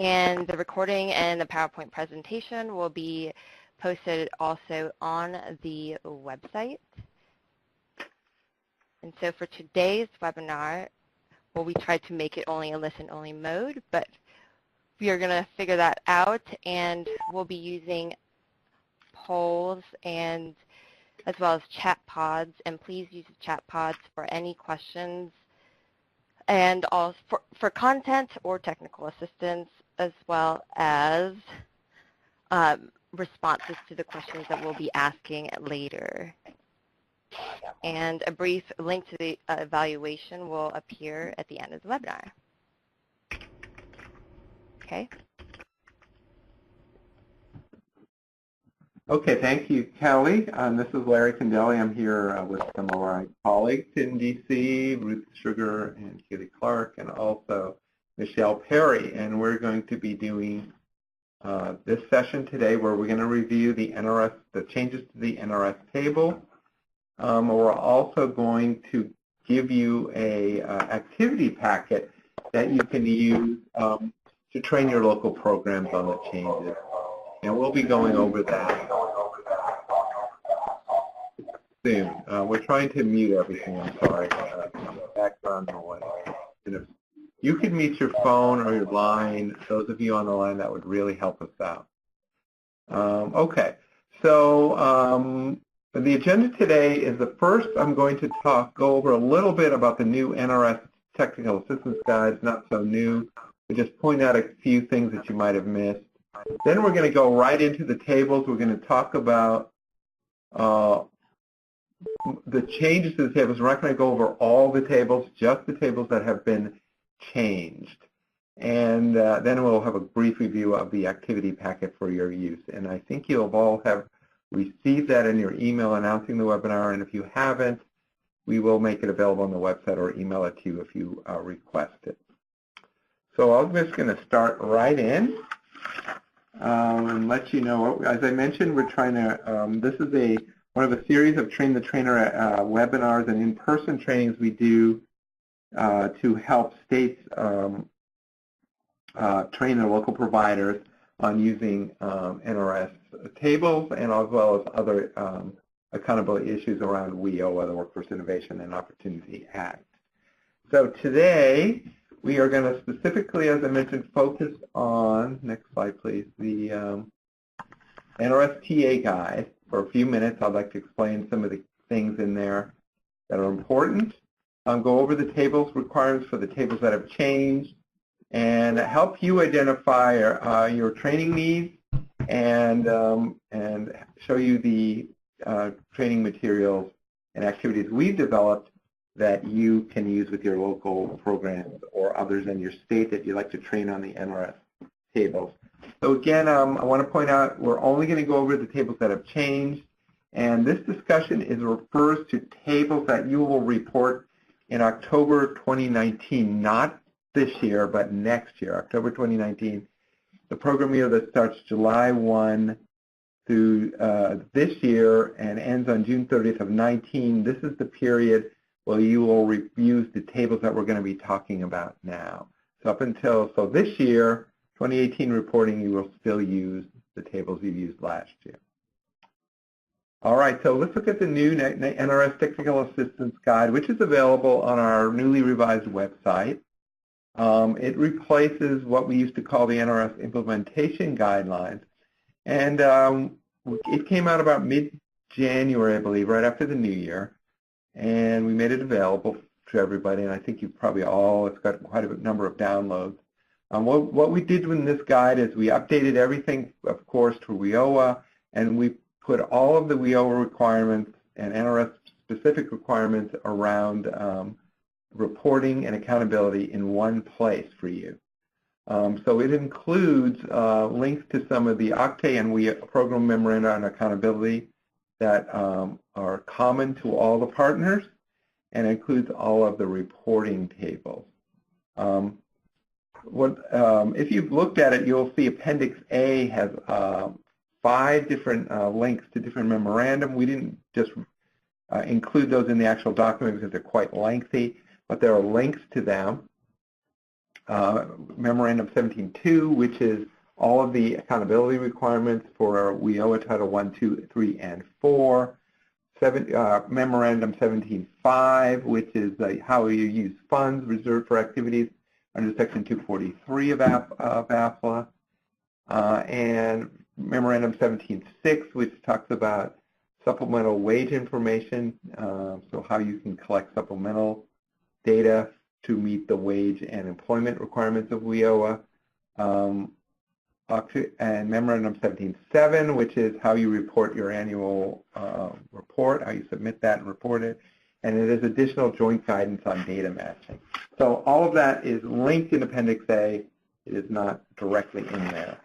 And the recording and the PowerPoint presentation will be posted also on the website. And so for today's webinar, well, we tried to make it only a listen-only mode, but we are going to figure that out, and we'll be using polls and as well as chat pods, and please use the chat pods for any questions and also for content or technical assistance, as well as responses to the questions that we'll be asking later. And a brief link to the evaluation will appear at the end of the webinar. Okay. Okay, thank you, Kelly. This is Larry Condelli. I'm here with some of our colleagues in D.C., Ruth Sugar and Keely Clark, and also Michelle Perry. And we're going to be doing this session today where we're going to review the NRS, the changes to the NRS table. We're also going to give you a activity packet that you can use to train your local programs on the changes. And we'll be going over that soon. We're trying to mute everything. I'm sorry. Background noise. You can mute your phone or your line. Those of you on the line, that would really help us out. Okay. So the agenda today is first I'm going to go over a little bit about the new NRS Technical Assistance Guide. It's not so new. We just point out a few things that you might have missed. Then we're going to go right into the tables. We're going to talk about the changes to the tables. We're not going to go over all the tables, just the tables that have been changed. And then we'll have a brief review of the activity packet for your use. And I think you'll all have received that in your email announcing the webinar. And if you haven't, we will make it available on the website or email it to you if you request it. So I'm just going to start right in. And let you know, as I mentioned, we're trying to, this is one of a series of Train the Trainer webinars and in-person trainings we do to help states train their local providers on using NRS tables and as well as other accountability issues around WIO, the Workforce Innovation and Opportunity Act. So today, we are going to specifically, as I mentioned, focus on, next slide please, the NRS TA guide. For a few minutes, I'd like to explain some of the things in there that are important, go over the tables requirements for the tables that have changed, and help you identify your training needs and show you the training materials and activities we've developed that you can use with your local programs or others in your state that you'd like to train on the NRS tables. So again, I want to point out we're only going to go over the tables that have changed, and this discussion refers to tables that you will report in October 2019, not this year, but next year, October 2019, the program year that starts July 1 through this year and ends on June 30th of 19. This is the period where you will use the tables that we're going to be talking about now. So up until, so this year, 2018 reporting, you will still use the tables you used last year. All right, so let's look at the new NRS Technical Assistance Guide, which is available on our newly revised website. It replaces what we used to call the NRS Implementation Guidelines. And it came out about mid-January, I believe, right after the new year. And we made it available to everybody, and I think you probably all, it's got quite a number of downloads. What we did in this guide is we updated everything, of course, to WIOA, and we put all of the WIOA requirements and NRS-specific requirements around reporting and accountability in one place for you. So it includes links to some of the OCTAE and WIOA program memoranda on accountability that are common to all the partners, and includes all of the reporting tables. If you've looked at it, you'll see Appendix A has 5 different links to different memorandum. We didn't just include those in the actual document because they're quite lengthy, but there are links to them. Memorandum 17.2, which is all of the accountability requirements for WIOA Title 1, 2, 3, and 4. Memorandum 17.5, which is how you use funds reserved for activities under Section 243 of AFLA. And Memorandum 17.6, which talks about supplemental wage information, so how you can collect supplemental data to meet the wage and employment requirements of WIOA. And Memorandum 17.7, which is how you report your annual report, how you submit that and report it. And it is additional joint guidance on data matching. So all of that is linked in Appendix A. It is not directly in there.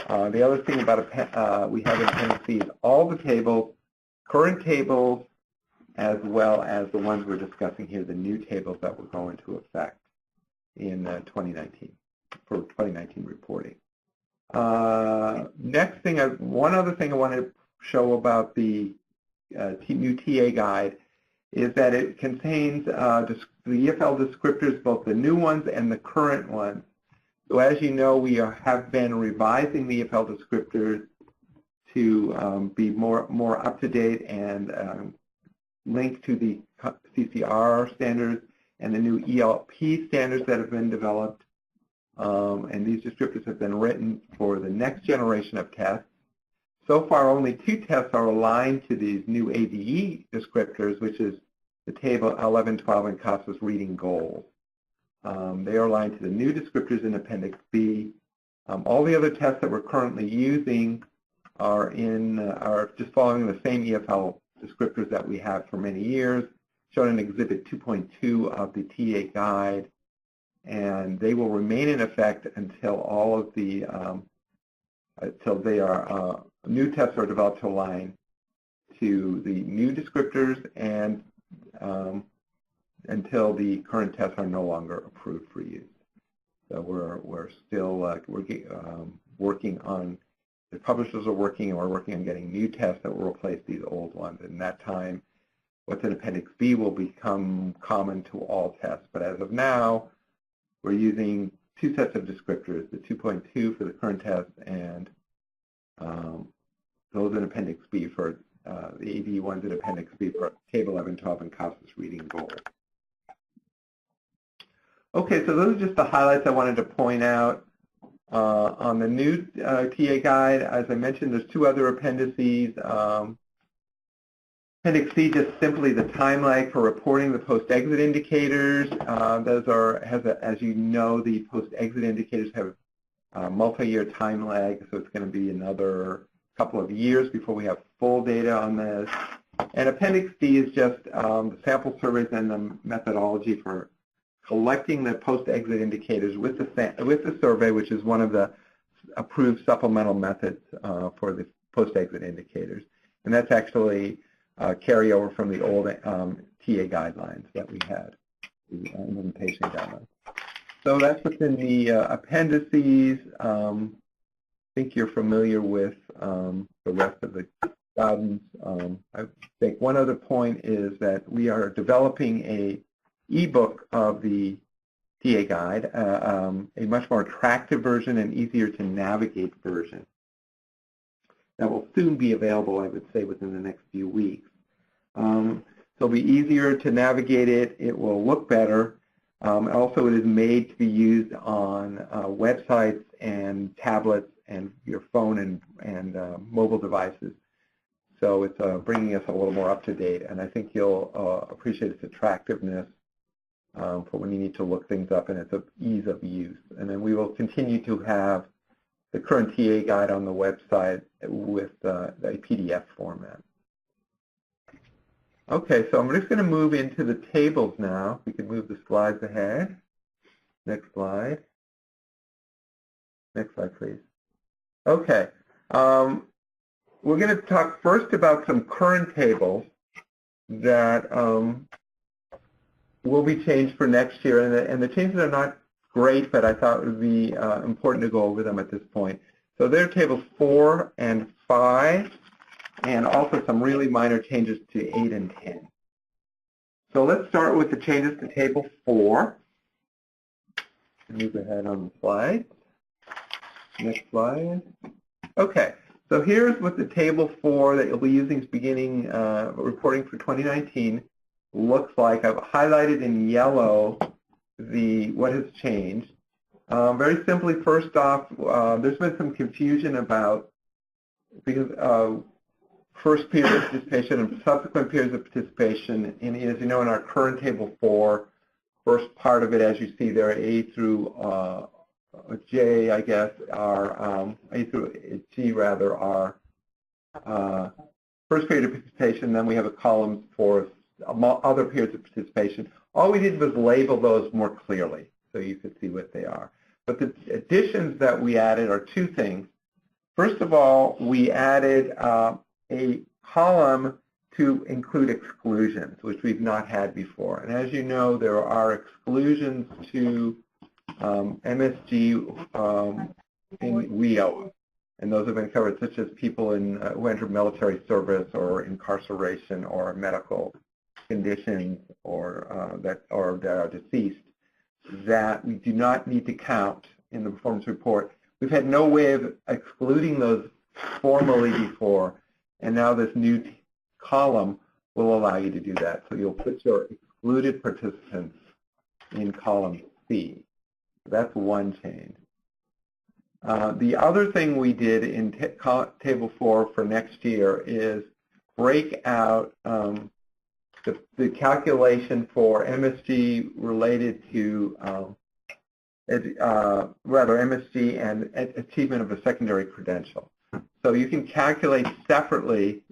The other thing about we have in Appendix C is all the tables, current tables, as well as the ones we're discussing here, the new tables that will go into effect in 2019 for 2019 reporting. Next thing, one other thing I want to show about the new TA guide is that it contains the EFL descriptors, both the new ones and the current ones. So as you know, we have been revising the EFL descriptors to be more up to date and linked to the CCR standards and the new ELP standards that have been developed. And these descriptors have been written for the next generation of tests. So far, only 2 tests are aligned to these new ADE descriptors, which is the table 11, 12, and CASA's reading goals. They are aligned to the new descriptors in Appendix B. All the other tests that we're currently using are just following the same EFL descriptors that we have for many years, shown in Exhibit 2.2 of the TA guide. And they will remain in effect until all of the new tests are developed to align to the new descriptors and until the current tests are no longer approved for use. So we're still working on, the publishers are working, and we're working on getting new tests that will replace these old ones. And in that time, what's in Appendix B will become common to all tests. But as of now, we're using 2 sets of descriptors, the 2.2 for the current test and those in Appendix B for the AD ones in Appendix B for Table 11, 12, and CASA's reading goals. Okay, so those are just the highlights I wanted to point out on the new TA guide. As I mentioned, there's 2 other appendices. Appendix C, just simply the time lag for reporting the post-exit indicators. Those are, as you know, the post-exit indicators have multi-year time lag, so it's going to be another couple of years before we have full data on this. And Appendix D is just the sample surveys and the methodology for collecting the post-exit indicators with the survey, which is one of the approved supplemental methods for the post-exit indicators. And that's actually carryover from the old TA guidelines that we had, the implementation guidelines. So that's within the appendices. I think you're familiar with the rest of the guidance. I think one other point is that we are developing a ebook of the TA guide, a much more attractive version and easier to navigate version that will soon be available, I would say, within the next few weeks. So it'll be easier to navigate it. It will look better. Also, it is made to be used on websites and tablets and your phone and mobile devices. So it's bringing us a little more up to date, and I think you'll appreciate its attractiveness for when you need to look things up, and its ease of use. And then we will continue to have the current TA guide on the website with a PDF format. Okay, so I'm just going to move into the tables now. We can move the slides ahead. Next slide. Next slide, please. Okay. We're going to talk first about some current tables that will be changed for next year. And the changes are not great, but I thought it would be important to go over them at this point. So there are tables 4 and 5. And also some really minor changes to 8 and 10. So let's start with the changes to Table 4. Move ahead on the slide. Next slide. Okay, so here's what the table 4 that you'll be using beginning reporting for 2019 looks like. I've highlighted in yellow what has changed. Very simply, first off, there's been some confusion about because first period of participation and subsequent periods of participation. And as you know, in our current table 4, first part of it, as you see there, A through J, I guess, are A through G rather are first period of participation. Then we have a column for other periods of participation. All we did was label those more clearly so you could see what they are. But the additions that we added are two things. First of all, we added a column to include exclusions, which we've not had before. And as you know, there are exclusions to MSG in WIO, and those have been covered, such as people who enter military service or incarceration or medical conditions or that are deceased, that we do not need to count in the performance report. We've had no way of excluding those formally before, and now this new column will allow you to do that. So you'll put your excluded participants in column C. That's one change. The other thing we did in Table 4 for next year is break out the calculation for MSG related to, MSG and achievement of a secondary credential. So you can calculate separately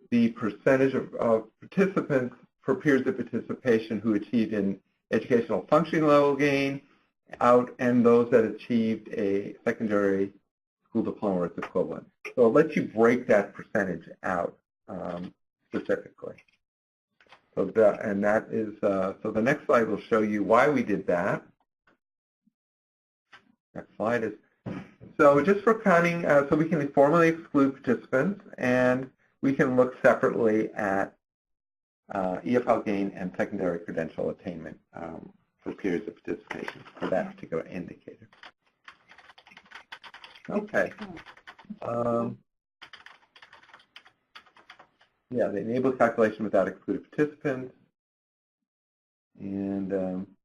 the percentage of participants for periods of participation who achieved an educational functioning level gain and those that achieved a secondary school diploma or its equivalent. So it lets you break that percentage out specifically. So the next slide will show you why we did that. Next slide is, so just for counting, so we can formally exclude participants, and we can look separately at EFL gain and secondary credential attainment for periods of participation for that particular indicator. Okay. Yeah, they enable calculation without excluded participants, and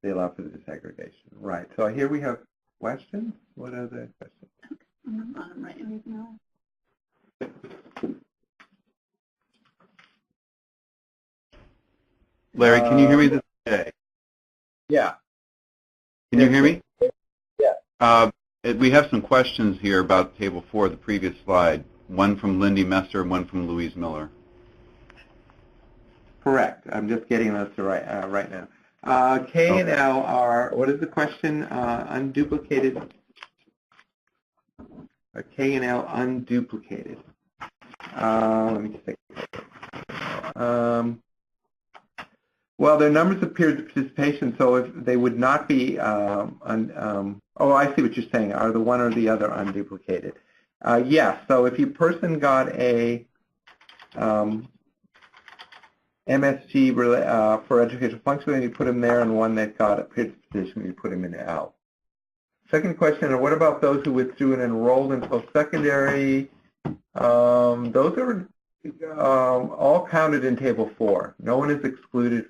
they allow for the disaggregation. Right. So here we have questions. What are the questions? I'm not writing anything else. Larry, can you hear me this day? Yeah. Can you hear me? Yeah. We have some questions here about Table 4, the previous slide. One from Lindy Messer and one from Louise Miller. Correct. I'm just getting those to right now. K and L are, what is the question? Unduplicated. K and L unduplicated. Let me just take a look. Well, their numbers of periods of participation, so if they would not be, oh, I see what you're saying. Are the one or the other unduplicated? Yes. So if your person got a MSG for educational functioning, you put him there, and one that got a period of participation, you put him in L. Second question, what about those who withdrew and enrolled in post-secondary? Those are all counted in Table 4. No one is excluded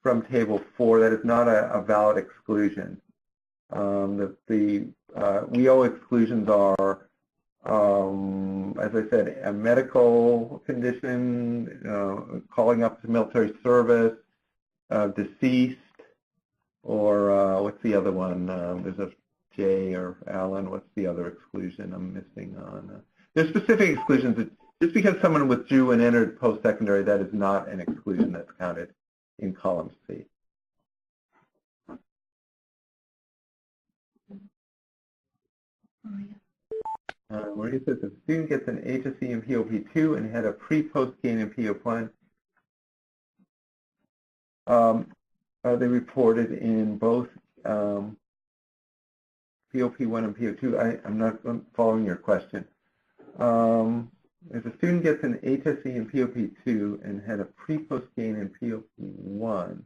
from Table 4. That is not a valid exclusion. The WIO exclusions are, as I said, a medical condition, calling up to military service, deceased, or what's the other one? There's a J or Alan. What's the other exclusion I'm missing on? There's specific exclusions. Just because someone withdrew and entered post-secondary, that is not an exclusion that's counted in column C. Maria says if a student gets an HSE in POP2 and had a pre-post gain in POP1, are they reported in both POP1 and PO2? I'm not following your question. If a student gets an HSE in POP2 and had a pre-post gain in POP1,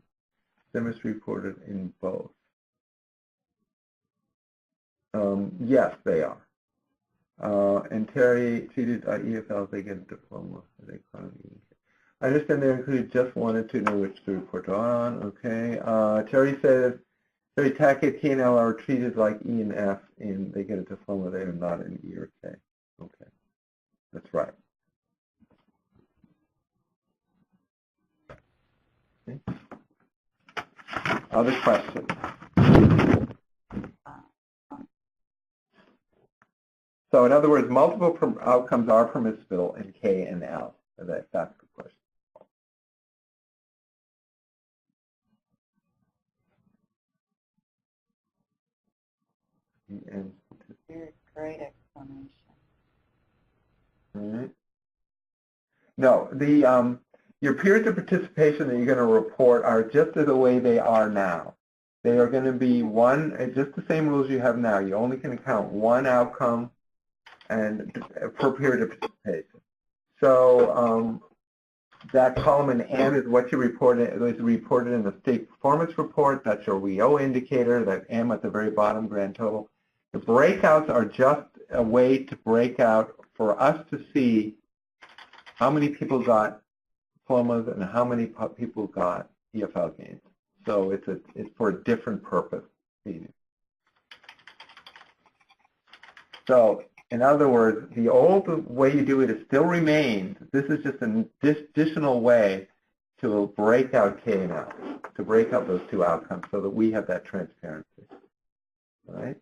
them is reported in both. Yes, they are. And Terry treated EFLs, they get a diploma. I understand they include just 1 and 2 know which to report on. Okay. Terry says, Terry TAC A, K, and L are treated like E and F, and they get a diploma. They are not an E or K. Okay. That's right. Okay. Other questions? So in other words, multiple outcomes are permissible in K and L. That's the question. And Great explanation. all right. No, your periods of participation that you're going to report are just the way they are now. They are going to be just the same rules you have now. You only can count 1 outcome and per period of participation. So that column in M is what you reported. It was reported in the state performance report. That's your WEO indicator. That M at the very bottom, grand total. The breakouts are just a way to break out for us to see how many people got diplomas and how many people got EFL gains. So it's for a different purpose. So in other words, the old way you do it still remains. This is just an additional way to break out K and L, to break out those 2 outcomes so that we have that transparency. All right?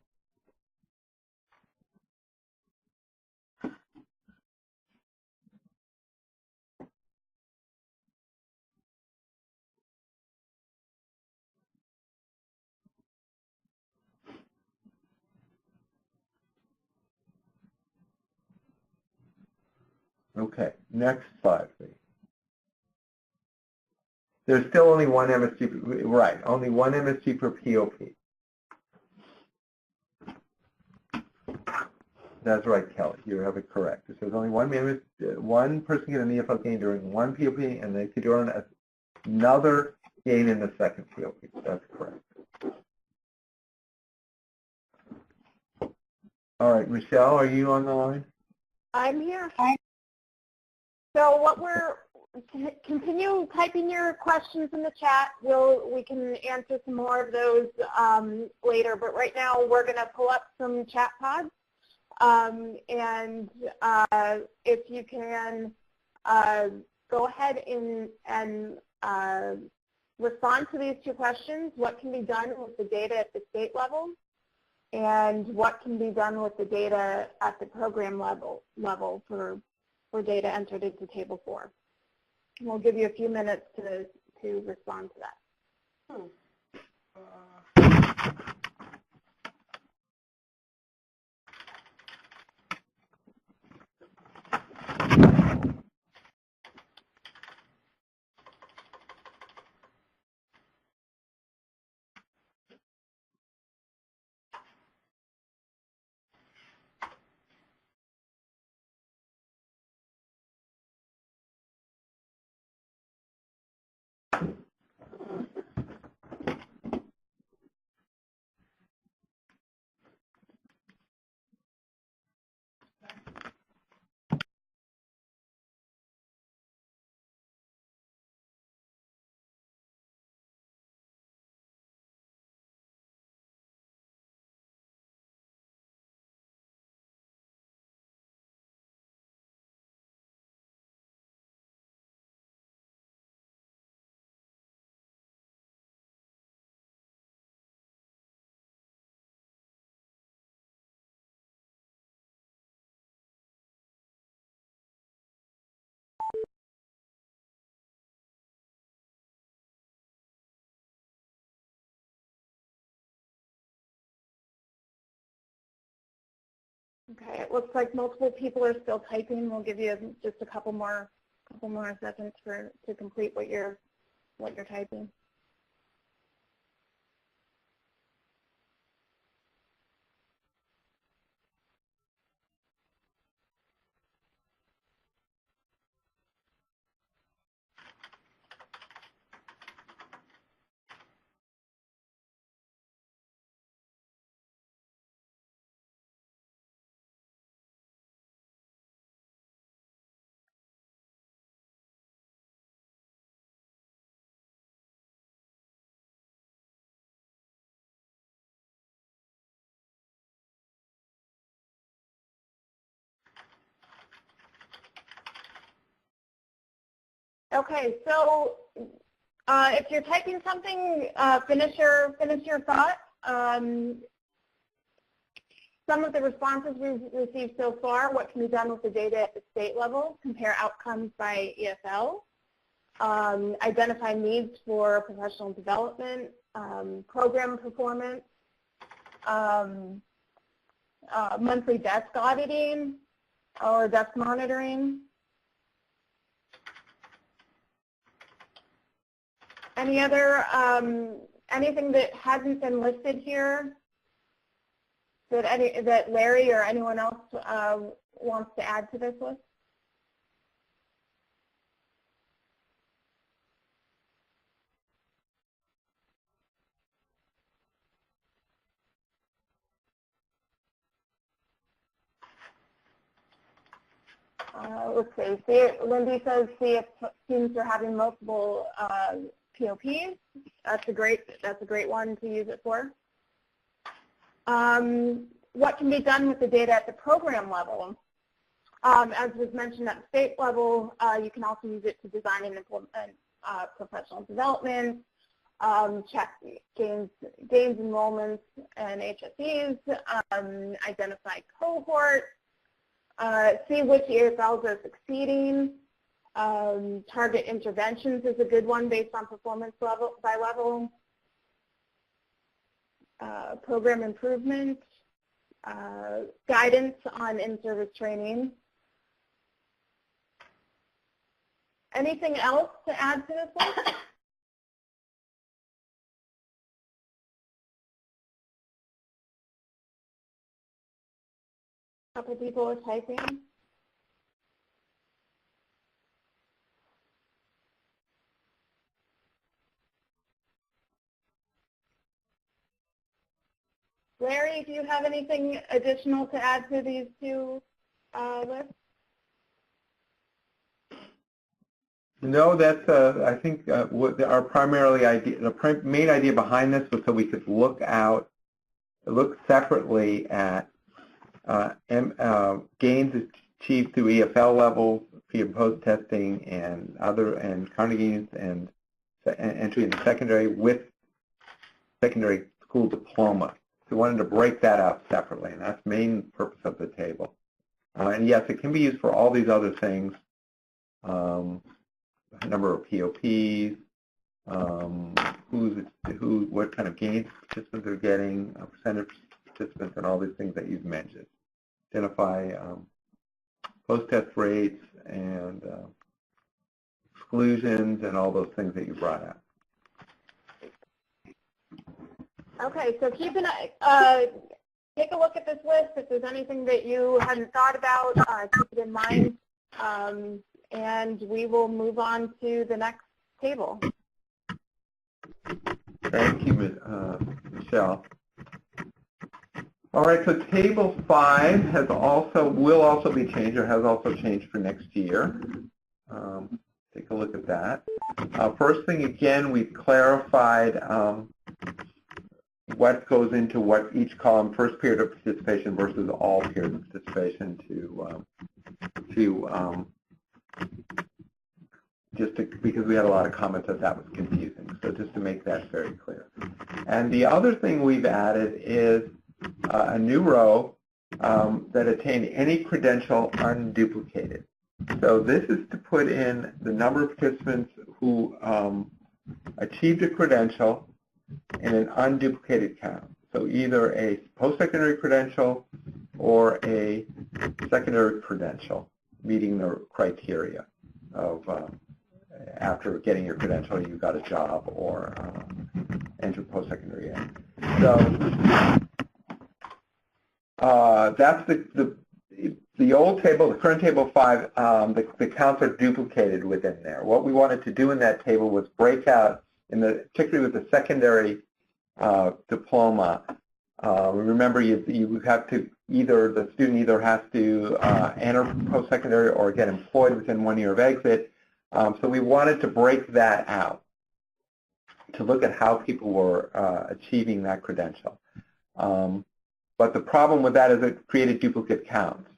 Okay, next slide, please. There's still only one MSG, right, only one MSG per POP. That's right, Kelly, you have it correct. There's only one person get an EFL gain during one POP, and they could earn another gain in the second POP. That's correct. All right, Michelle, are you on the line? I'm here. So what continue typing your questions in the chat. We can answer some more of those later, but right now we're going to pull up some chat pods. And if you can go ahead and respond to these 2 questions, what can be done with the data at the state level, and what can be done with the data at the program level for data entered into Table 4. And we'll give you a few minutes to respond to that. Okay, it looks like multiple people are still typing. We'll give you just a couple more seconds to complete what you're typing. Okay, so if you're typing something, finish your thought. Some of the responses we've received so far: what can be done with the data at the state level, compare outcomes by EFL, identify needs for professional development, program performance, monthly desk auditing or desk monitoring. Any other, anything that hasn't been listed here that Larry or anyone else wants to add to this list? Let's see. Lindy says, see if students are having multiple POPs. That's a great one to use it for. What can be done with the data at the program level? As was mentioned at the state level, you can also use it to design and implement professional development, check gains enrollments and HSEs, identify cohorts, see which EFLs are succeeding. Target interventions is a good one based on performance level by level. Program improvement, guidance on in-service training. Anything else to add to this list? A couple people are typing. Larry, do you have anything additional to add to these two lists? No, that's I think what our primarily idea, the main idea behind this was so we could look separately at gains achieved through EFL levels, pre and post testing, and counter gains and entry into secondary with secondary school diploma. So we wanted to break that out separately, and that's the main purpose of the table. And yes, it can be used for all these other things. Number of POPs, what kind of gains participants are getting, percentage participants, and all these things that you've mentioned. Identify post-test rates and exclusions and all those things that you brought out. Okay, so keep an eye, take a look at this list. If there's anything that you hadn't thought about, keep it in mind. And we will move on to the next table. Thank you, Michelle. All right, so Table 5 will also be changed, or has also changed for next year. Take a look at that. First thing, again, we've clarified what goes into what each column, first period of participation versus all periods of participation because we had a lot of comments that was confusing. So just to make that very clear. And the other thing we've added is a new row that attained any credential unduplicated. So this is to put in the number of participants who achieved a credential in an unduplicated count. So either a post-secondary credential or a secondary credential meeting the criteria of after getting your credential, you got a job or enter post-secondary ed. So that's the old table, the current table 5, the counts are duplicated within there. What we wanted to do in that table was break out, particularly with the secondary diploma. Remember, you have to the student either has to enter post-secondary or get employed within 1 year of exit. So we wanted to break that out to look at how people were achieving that credential. But the problem with that is it created duplicate counts.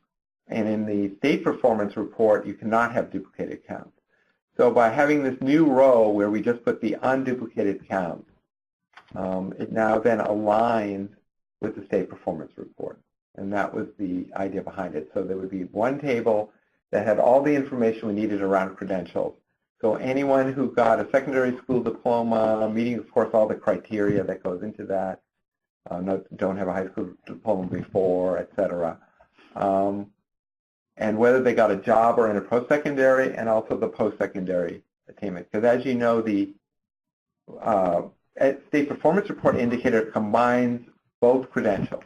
And in the state performance report, you cannot have duplicated counts. So by having this new row where we just put the unduplicated count, it now then aligns with the state performance report. And that was the idea behind it. So there would be one table that had all the information we needed around credentials. So anyone who got a secondary school diploma, meeting, of course, all the criteria that goes into that, don't have a high school diploma before, et cetera, and whether they got a job or in a post-secondary, and also the post-secondary attainment. Because as you know, the state performance report indicator combines both credentials.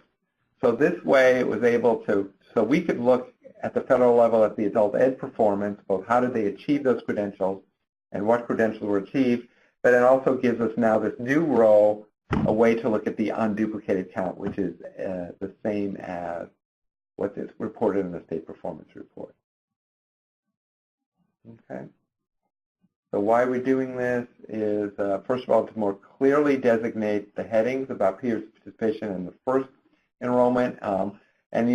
So this way it was able to, so we could look at the federal level at the adult ed performance, both how did they achieve those credentials and what credentials were achieved, but it also gives us now this new row, a way to look at the unduplicated count, which is the same as what is reported in the state performance report. Okay. So why we're doing this is, first of all, to more clearly designate the headings about peers participation in the first enrollment. And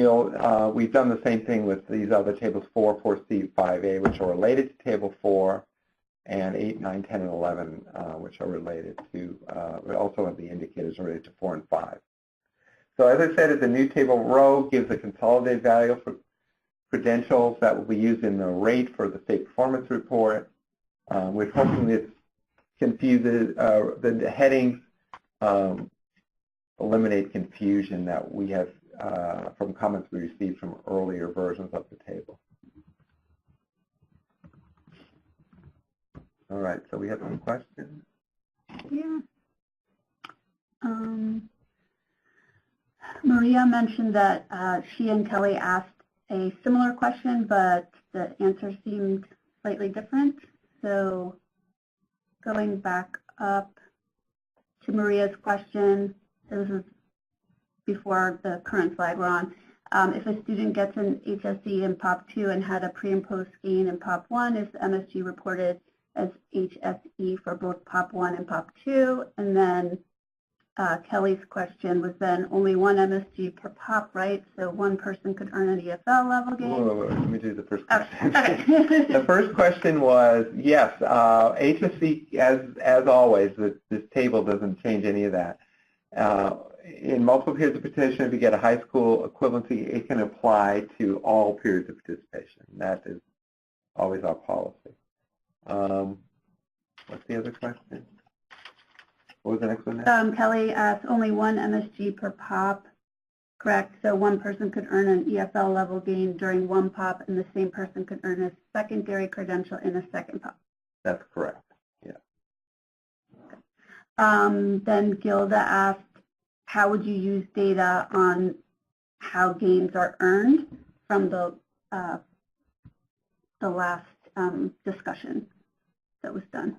we've done the same thing with these other tables 4, 4C, 5A, which are related to table 4, and 8, 9, 10, and 11, which are related to, we also have the indicators related to 4 and 5. So as I said, the new table row gives a consolidated value for credentials that will be used in the rate for the state performance report. We're hoping this confuses, the headings eliminate confusion that we have from comments we received from earlier versions of the table. All right, so we have some questions. Yeah. Maria mentioned that she and Kelly asked a similar question, but the answer seemed slightly different. So going back up to Maria's question, this is before the current slide we're on. If a student gets an HSE in POP 2 and had a pre and post gain in POP 1, is the MSG reported as HSE for both POP 1 and POP 2? And then Kelly's question was then only one MSG per POP, right? So one person could earn an EFL level gain? Whoa, let me do the first question. Okay. The first question was, yes, HSE, as always, this table doesn't change any of that. In multiple periods of participation, if you get a high school equivalency, it can apply to all periods of participation. That is always our policy. What's the other question? What was the next one? Kelly asked only one MSG per POP, correct? So one person could earn an EFL level gain during one POP, and the same person could earn a secondary credential in a second POP. That's correct. Yeah. Then Gilda asked, how would you use data on how gains are earned from the last discussion that was done?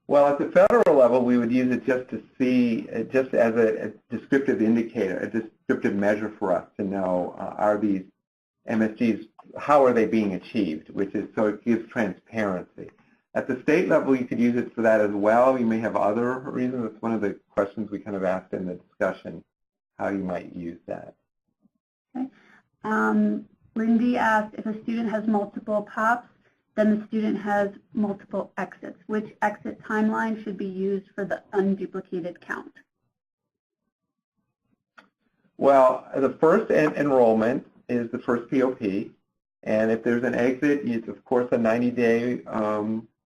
Well, at the federal level, we would use it just to see, just as a descriptive indicator, a descriptive measure for us to know, are these MSGs, how are they being achieved, which is, so it gives transparency. At the state level, you could use it for that as well. You may have other reasons. That's one of the questions we kind of asked in the discussion, how you might use that. Okay. Lindy asked, if a student has multiple POPs, then the student has multiple exits. Which exit timeline should be used for the unduplicated count? Well, the first enrollment is the first POP, and if there's an exit, it's of course a 90-day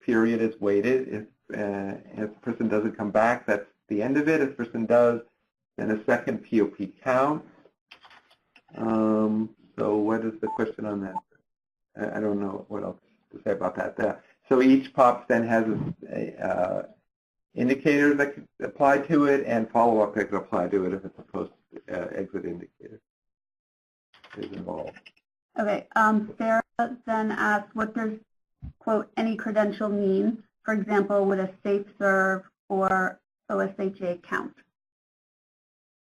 period is weighted. If the person doesn't come back, that's the end of it. If the person does, then a second POP counts. So what is the question on that? I don't know what else to say about that. So each POP then has indicators that could apply to it and follow-up that could apply to it if it's a post-exit indicator is involved. Okay. Sarah then asked, what does, quote, any credential mean? For example, would a safe serve or OSHA count?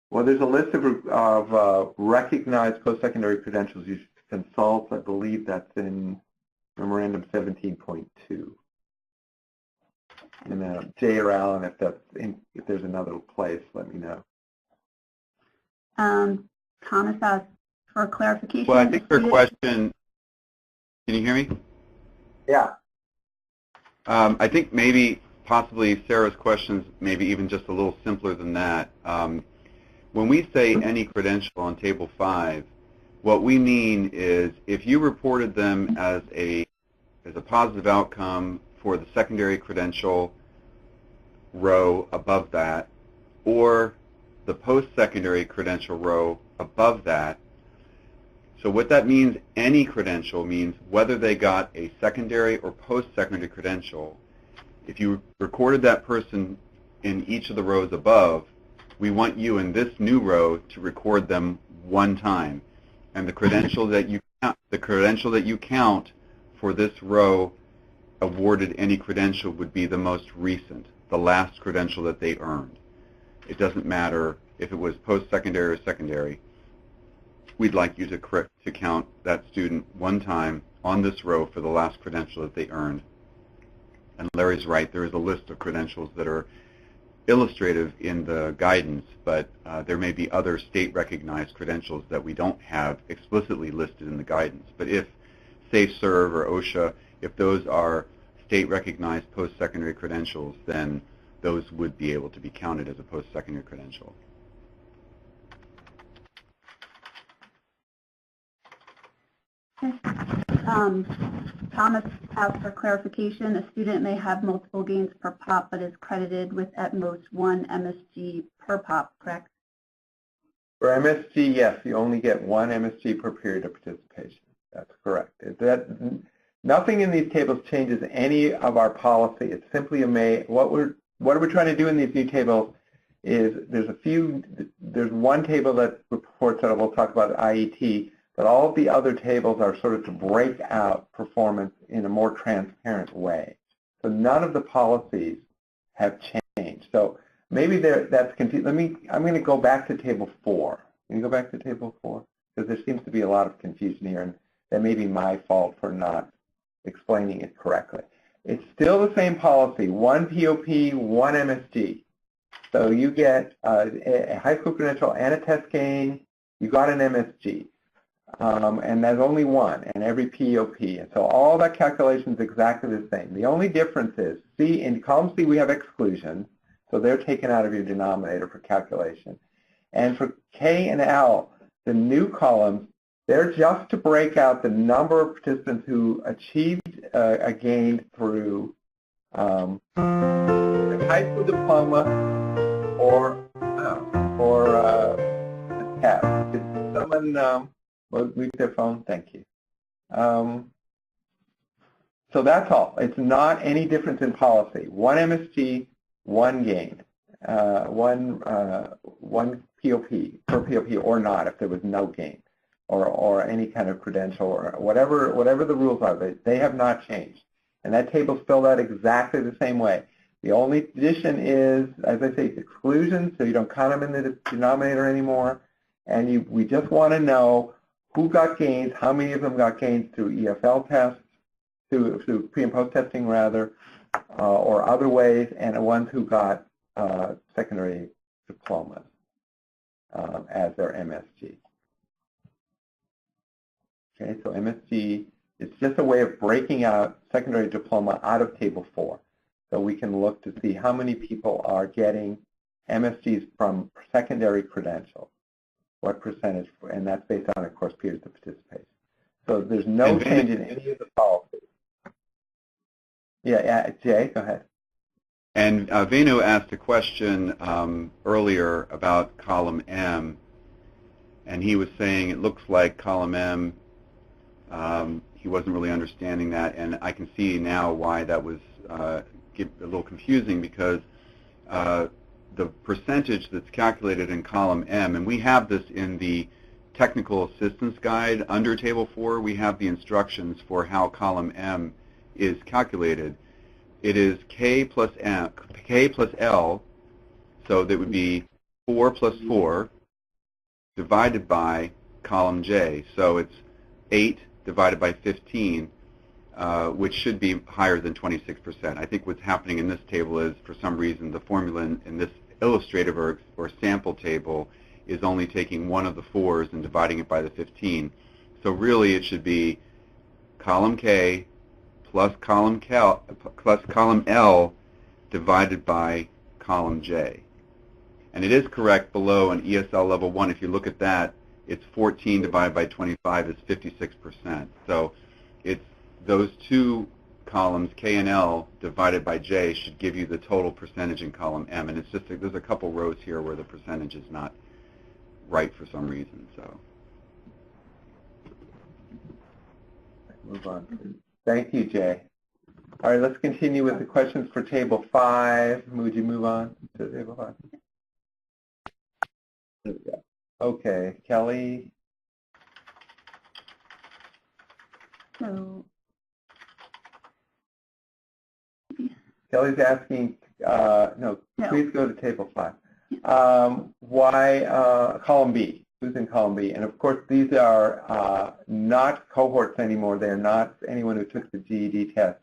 Well, there's a list of recognized post-secondary credentials you should consult. I believe that's in Memorandum 17.2. And Jay or Alan, if there's another place, let me know. Thomas asked for clarification. Well, I think her question, can you hear me? Yeah. I think maybe possibly Sarah's questions maybe even just a little simpler than that. When we say any credential on Table 5, what we mean is if you reported them as a positive outcome for the secondary credential row above that, or the post-secondary credential row above that. So what that means, any credential, means whether they got a secondary or post-secondary credential. If you recorded that person in each of the rows above, we want you in this new row to record them one time. And the credential that you count for this row awarded any credential would be the most recent, the last credential that they earned. It doesn't matter if it was post-secondary or secondary. We'd like you to count that student one time on this row for the last credential that they earned. And Larry's right, there is a list of credentials that are illustrative in the guidance, but there may be other state-recognized credentials that we don't have explicitly listed in the guidance. But if SafeServe or OSHA, if those are state-recognized post-secondary credentials, then those would be able to be counted as a post-secondary credential. Thomas asked for clarification. A student may have multiple gains per POP, but is credited with at most one MSG per POP, correct? For MSG, yes, you only get one MSG per period of participation. That's correct. Nothing in these tables changes any of our policy. It's simply what we're trying to do in these new tables is there's one table that reports that we'll talk about IET, but all of the other tables are sort of to break out performance in a more transparent way. So none of the policies have changed. So maybe that's confusing. I'm going to go back to Table 4. Can you go back to Table 4? Because there seems to be a lot of confusion here, and that may be my fault for not explaining it correctly. It's still the same policy, one POP, one MSG. So you get a high school credential and a test gain, you got an MSG. And there's only one in every POP. And so all that calculation is exactly the same. The only difference is, in column C we have exclusions, so they're taken out of your denominator for calculation. And for K and L, the new columns, they're just to break out the number of participants who achieved a gain through a high school diploma or a test. Did someone mute their phone? Thank you. So that's all. It's not any difference in policy. One MSG, one gain, one POP, per POP or not if there was no gain, or any kind of credential or whatever the rules are. They have not changed. And that table's filled out exactly the same way. The only addition is, as I say, exclusion, so you don't count them in the denominator anymore. And we just want to know who got gains, how many of them got gains through EFL tests, through pre and post testing rather, or other ways, and the ones who got secondary diplomas as their MSG. Okay, so MSG is just a way of breaking out secondary diploma out of Table 4. So we can look to see how many people are getting MSGs from secondary credentials. What percentage, and that's based on, of course, periods of participation. So there's no change in any of the policies. Yeah, Jay, go ahead. And Venu asked a question earlier about column M, and he was saying it looks like column M, he wasn't really understanding that, and I can see now why that was a little confusing, because the percentage that's calculated in column M, and we have this in the technical assistance guide under Table 4, we have the instructions for how column M is calculated. It is K plus L, so that would be 4 plus 4 divided by column J. So it's 8 divided by 15, which should be higher than 26%. I think what's happening in this table is, for some reason, the formula in this illustrative or sample table is only taking one of the 4s and dividing it by the 15. So really it should be column K plus column L divided by column J. And it is correct below in ESL level 1, if you look at that, it's 14 divided by 25 is 56%. So it's those two columns, K and L, divided by J should give you the total percentage in column M. And it's just, there's a couple rows here where the percentage is not right for some reason. So Move on. Thank you, Jay. All right, let's continue with the questions for Table 5. Would you move on to Table 5? There we go. Okay, Kelly. So Kelly's asking, no, please go to Table 5. Why column B? Who's in column B? And of course, these are not cohorts anymore. They're not anyone who took the GED test.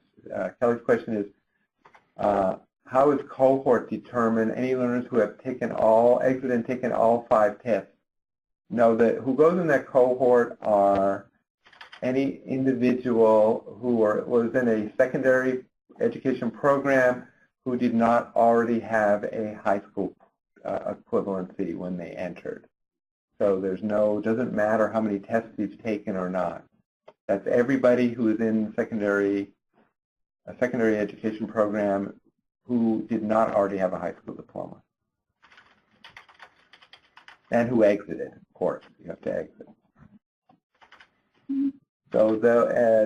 Kelly's question is, how is cohort determined? Any learners who have taken exited and taken all 5 tests? No, who goes in that cohort are any individual who was in a secondary education program who did not already have a high school equivalency when they entered. So doesn't matter how many tests you've taken or not. That's everybody who is in a secondary education program who did not already have a high school diploma. And who exited, of course. You have to exit. So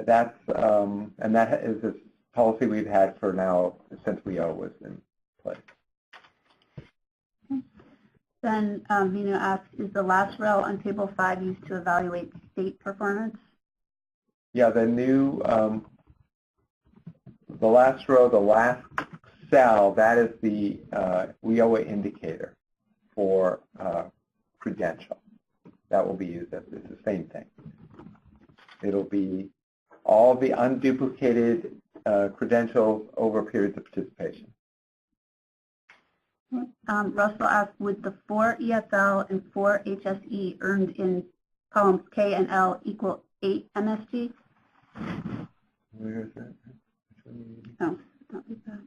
that's, and that is a policy we've had for now since WIO was in place. then Vino asks, is the last row on Table 5 used to evaluate state performance? Yeah, the new, the last row, the last cell, that is the WIOA indicator for credential. That will be used as it's the same thing. It'll be all the unduplicated credentials over periods of participation. Russell asked, would the 4 ESL and 4 HSE earned in columns K and L equal 8 MSG? Where is that? Oh, not like that.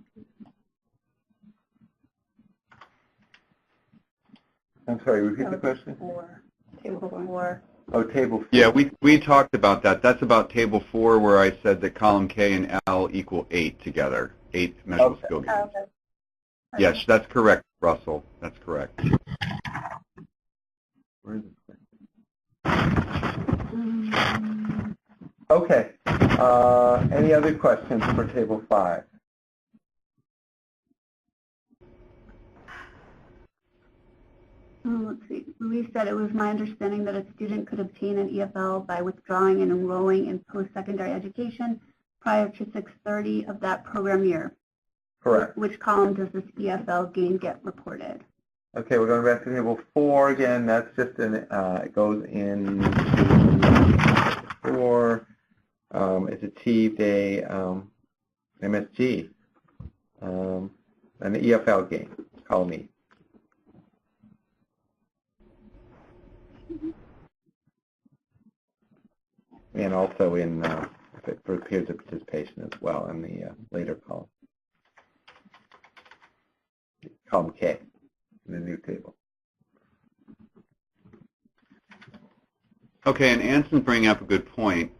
I'm sorry, repeat the question? 4. Table 4. Oh, Table 4. yeah, we talked about that. That's about Table 4 where I said that column K and L equal 8 together, 8 measurable skill games. Okay. Yes, that's correct, Russell. That's correct. Where is it? Okay. Any other questions for Table 5? Let's see. Louise said, it was my understanding that a student could obtain an EFL by withdrawing and enrolling in post-secondary education prior to 6/30 of that program year. Correct. Which column does this EFL gain get reported? Okay, we're going back to Table 4 again. That's just it goes in 4. It's achieved a MSG, an EFL gain, column E. And also in for periods of participation as well in the later column. Column K in the new table. Okay, and Anson's bringing up a good point.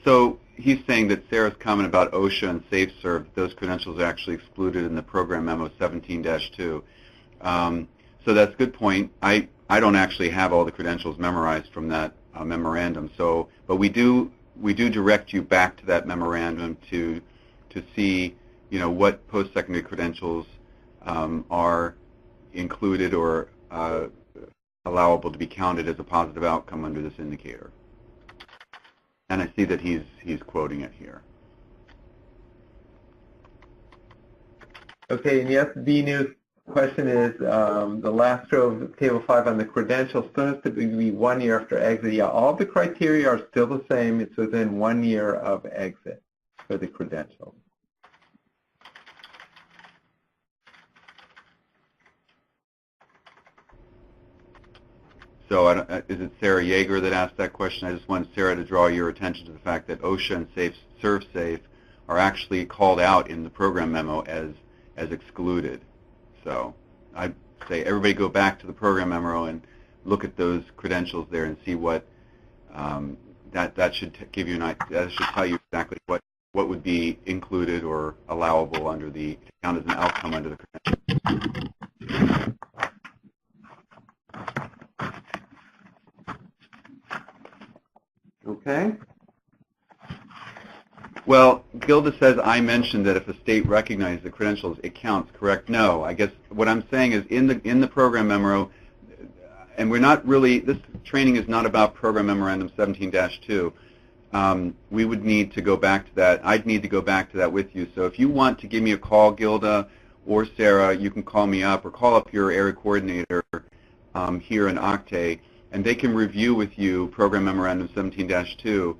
So he's saying that Sarah's comment about OSHA and SafeServe, those credentials are actually excluded in the program memo 17-2. So that's a good point. I don't actually have all the credentials memorized from that memorandum. So, but we do direct you back to that memorandum to see, what post-secondary credentials are included or allowable to be counted as a positive outcome under this indicator. And I see that he's quoting it here. Okay, and yes, Vinu's question is the last row of Table 5 on the credentials still has to be 1 year after exit. Yeah, all the criteria are still the same. It's within 1 year of exit for the credentials. So is it Sarah Yeager that asked that question? I just wanted Sarah to draw your attention to the fact that OSHA and SafeServe are actually called out in the program memo as excluded. So I'd say everybody go back to the program memo and look at those credentials there and see what that should give you that should tell you exactly what would be included or allowable under the count as an outcome under the credential. Okay. Well, Gilda says I mentioned that if the state recognizes the credentials, it counts. Correct? No. I guess what I'm saying is in the program memo, and we're not really, this training is not about Program Memorandum 17-2. We would need to go back to that. I'd need to go back to that with you. So if you want to give me a call, Gilda or Sarah, you can call me up or call up your area coordinator here in Octave, and they can review with you Program Memorandum 17-2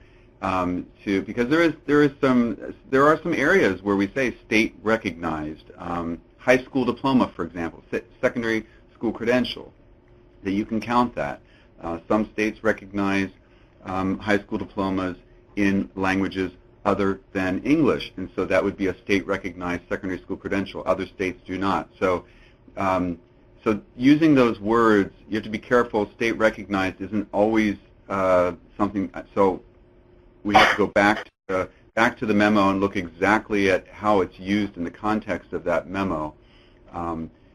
because there are some areas where we say state recognized, high school diploma, for example, secondary school credential, that you can count that. Some states recognize high school diplomas in languages other than English, and so that would be a state-recognized secondary school credential. Other states do not. So, so using those words, you have to be careful. State-recognized isn't always something. So we have to go back to the memo and look exactly at how it's used in the context of that memo.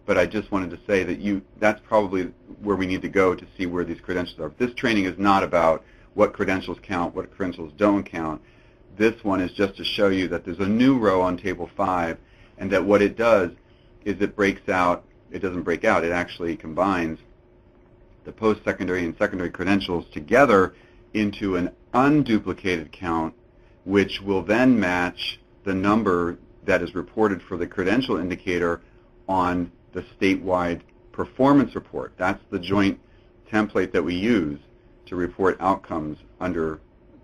But I just wanted to say that that's probably where we need to go to see where these credentials are. This training is not about what credentials count, what credentials don't count. This one is just to show you that there's a new row on Table 5, and that what it does is it breaks out, it doesn't break out, it actually combines the post-secondary and secondary credentials together into an unduplicated count, which will then match the number that is reported for the credential indicator on the statewide performance report. That's the joint template that we use to report outcomes under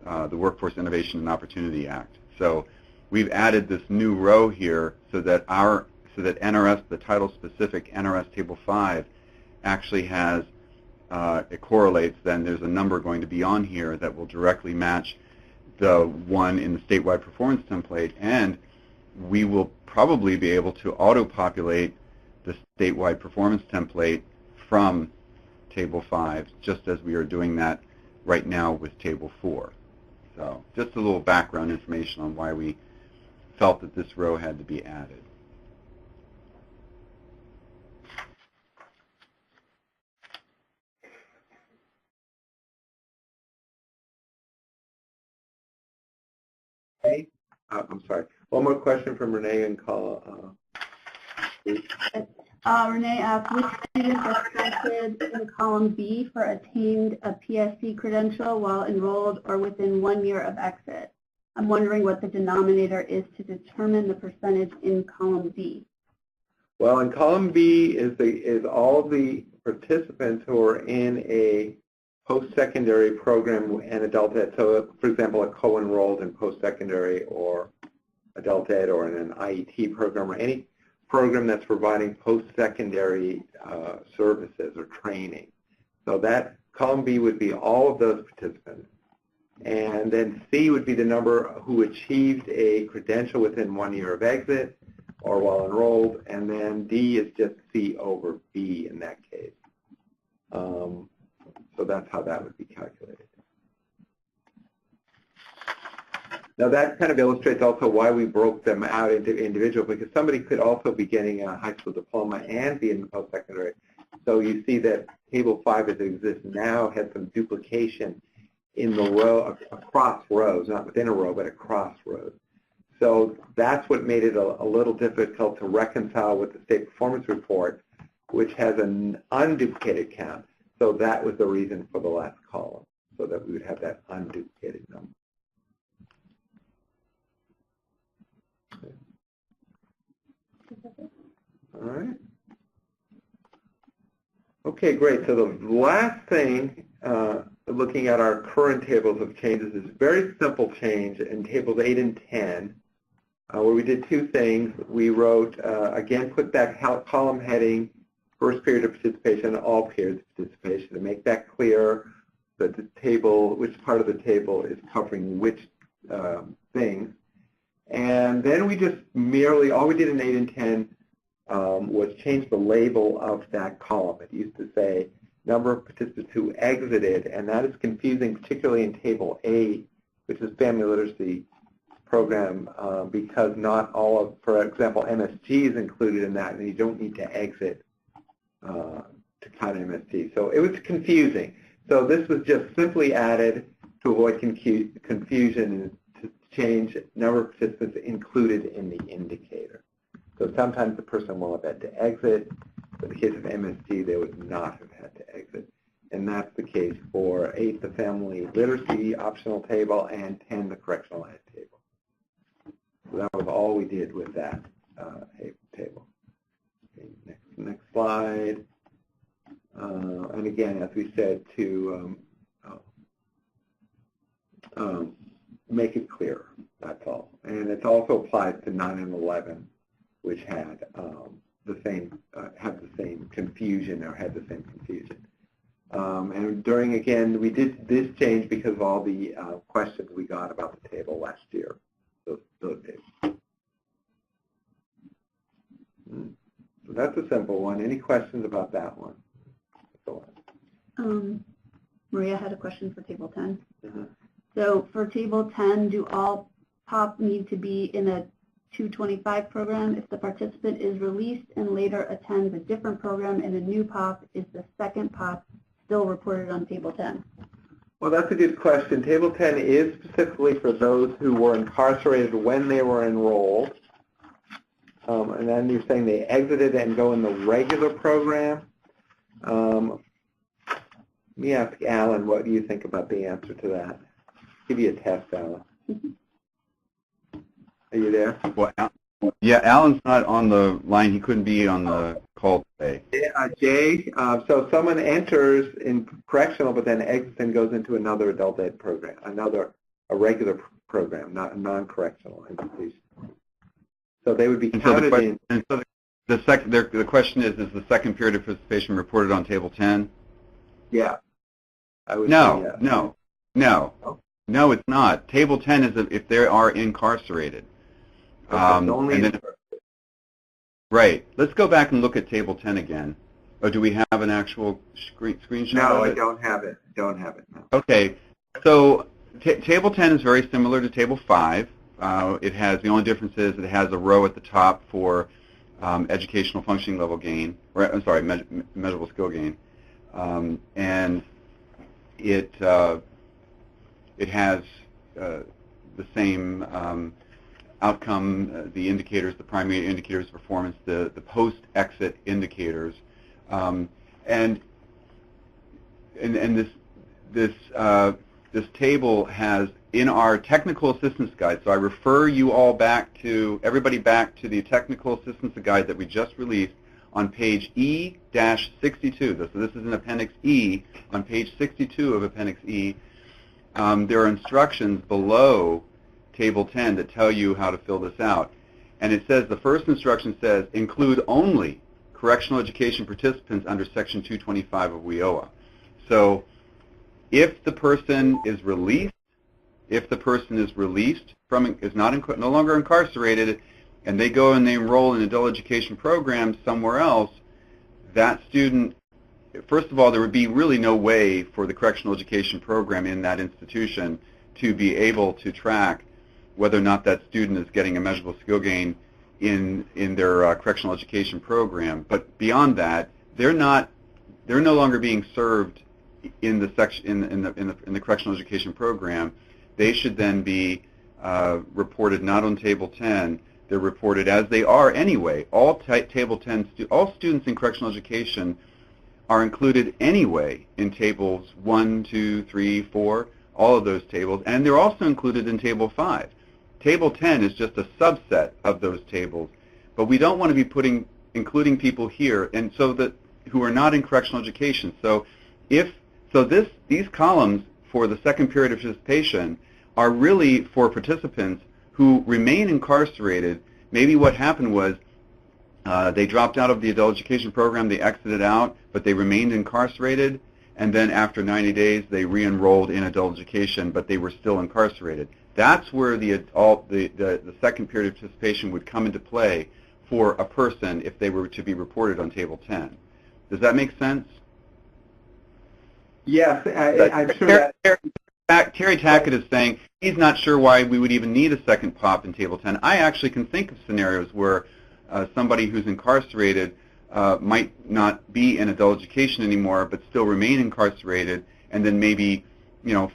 the Workforce Innovation and Opportunity Act. So we've added this new row here so that NRS, the title-specific NRS Table 5, actually has, it correlates, then there's a number going to be on here that will directly match the one in the statewide performance template, and we will probably be able to auto-populate the statewide performance template from Table 5, just as we are doing that right now with Table 4. So just a little background information on why we felt that this row had to be added. Okay. I'm sorry. One more question from Renee and Carl. Renee asked, which students are counted in column B for attained a PSC credential while enrolled or within 1 year of exit? I'm wondering what the denominator is to determine the percentage in column B. Well, in column B is all the participants who are in a post-secondary program and adult ed. So, for example, a co-enrolled in post-secondary or adult ed or in an IET program or any program that's providing post-secondary services or training. So that column B would be all of those participants. And then C would be the number who achieved a credential within 1 year of exit or while enrolled. And then D is just C over B in that case. So that's how that would be calculated. Now that kind of illustrates also why we broke them out into individual, because somebody could also be getting a high school diploma and be in post-secondary. So you see that Table 5 as it exists now has some duplication in the row, across rows, not within a row, but across rows. So that's what made it a little difficult to reconcile with the state performance report, which has an unduplicated count. So that was the reason for the last column, so that we would have that unduplicated number. All right. Okay, great. So the last thing, looking at our current tables of changes, is a very simple change in tables 8 and 10, where we did two things. We wrote, again, put that column heading, first period of participation, all periods of participation, to make that clear that the table, which part of the table is covering which things. And then we just merely, all we did in 8 and 10 was change the label of that column. It used to say number of participants who exited, and that is confusing, particularly in Table 8, which is Family Literacy Program, because not all of, for example, MSG is included in that, and you don't need to exit to count MSG. So it was confusing. So this was just simply added to avoid confusion and to change number of participants included in the indicator. So sometimes the person will have had to exit. In the case of MSG, they would not have had to exit. And that's the case for 8, the family literacy optional table, and 10, the correctional ed table. So that was all we did with that table. Okay, next slide. And again, as we said, to make it clear, that's all. And it also applies to 9 and 11, which had the same confusion, or had the same confusion. And during, again, we did this change because of all the questions we got about the table last year. Those tables. So that's a simple one. Any questions about that one? Go on. Maria had a question for Table 10. So for Table 10, do all POP need to be in a 225 program? If the participant is released and later attends a different program in a new POP, is the second POP still reported on Table 10? Well, that's a good question. Table 10 is specifically for those who were incarcerated when they were enrolled. And then you're saying they exited and go in the regular program. Let me ask Alan, what do you think about the answer to that? Give you a test, Alan. Are you there? Well, yeah, Alan's not on the line. He couldn't be on the call today. Jay, so someone enters in correctional, but then exits and goes into another adult ed program, a regular program, not a non-correctional institution. So they would be counted in. And so the question is the second period of participation reported on Table 10? Yeah. I would say yes. No, it's not. Table 10 is if they are incarcerated. Right. Let's go back and look at Table 10 again. Or do we have an actual screenshot? No, I don't have it. No. Okay. So Table 10 is very similar to Table 5. It has, the only difference is it has a row at the top for educational functioning level gain, or I'm sorry, measurable skill gain, and it has the same outcome, the indicators, the primary indicators of performance, the post-exit indicators, and this table has, in our technical assistance guide, so I refer you all everybody back to the technical assistance guide that we just released on page E-62. So this is in Appendix E. On page 62 of Appendix E, there are instructions below Table 10 that tell you how to fill this out. And it says, the first instruction says, include only correctional education participants under Section 225 of WIOA. So if the person is released, from, is no longer incarcerated, and they go and they enroll in adult education programs somewhere else, that student, first of all, there would be really no way for the correctional education program in that institution to be able to track whether or not that student is getting a measurable skill gain in their correctional education program. But beyond that, they're no longer being served in the section in the correctional education program. They should then be reported not on Table 10. They're reported as they are anyway. All Table 10 all students in correctional education are included anyway in Tables 1, 2, 3, 4, all of those tables, and they're also included in Table 5. Table 10 is just a subset of those tables, but we don't want to be including people here, and so that who are not in correctional education. So these columns for the second period of participation are really for participants who remain incarcerated. Maybe what happened was they dropped out of the adult education program, they exited out, but they remained incarcerated, and then after 90 days they re-enrolled in adult education, but they were still incarcerated. That's where the second period of participation would come into play for a person if they were to be reported on Table 10. Does that make sense? Yes, I'm sure that. Terry Tackett is saying he's not sure why we would even need a second POP in Table 10. I actually can think of scenarios where somebody who's incarcerated might not be in adult education anymore but still remain incarcerated, and then maybe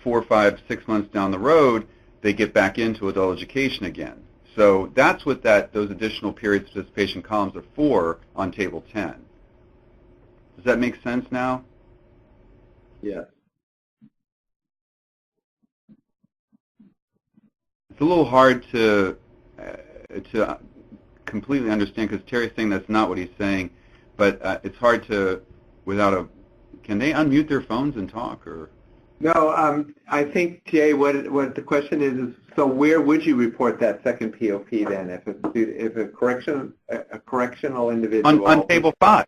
4, 5, 6 months down the road they get back into adult education again. So that's what those additional periods of participation columns are for on Table 10. Does that make sense now? Yes. It's a little hard to completely understand because Terry's saying that's not what he's saying, but it's hard to can they unmute their phones and talk, or? No, I think, Jay, what the question is so where would you report that second POP then if a correctional individual on Table 5.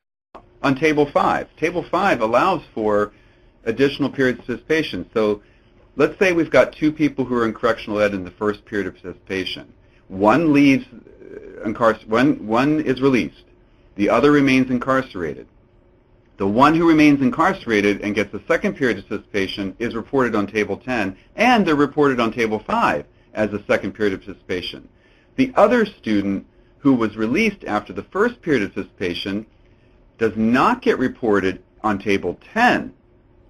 On Table 5. Table 5 allows for additional periods of participation. So let's say we've got 2 people who are in correctional ed in the first period of participation. One leaves one is released. The other remains incarcerated. The one who remains incarcerated and gets the second period of participation is reported on Table 10, and they're reported on Table 5 as a second period of participation. The other student who was released after the first period of participation does not get reported on Table 10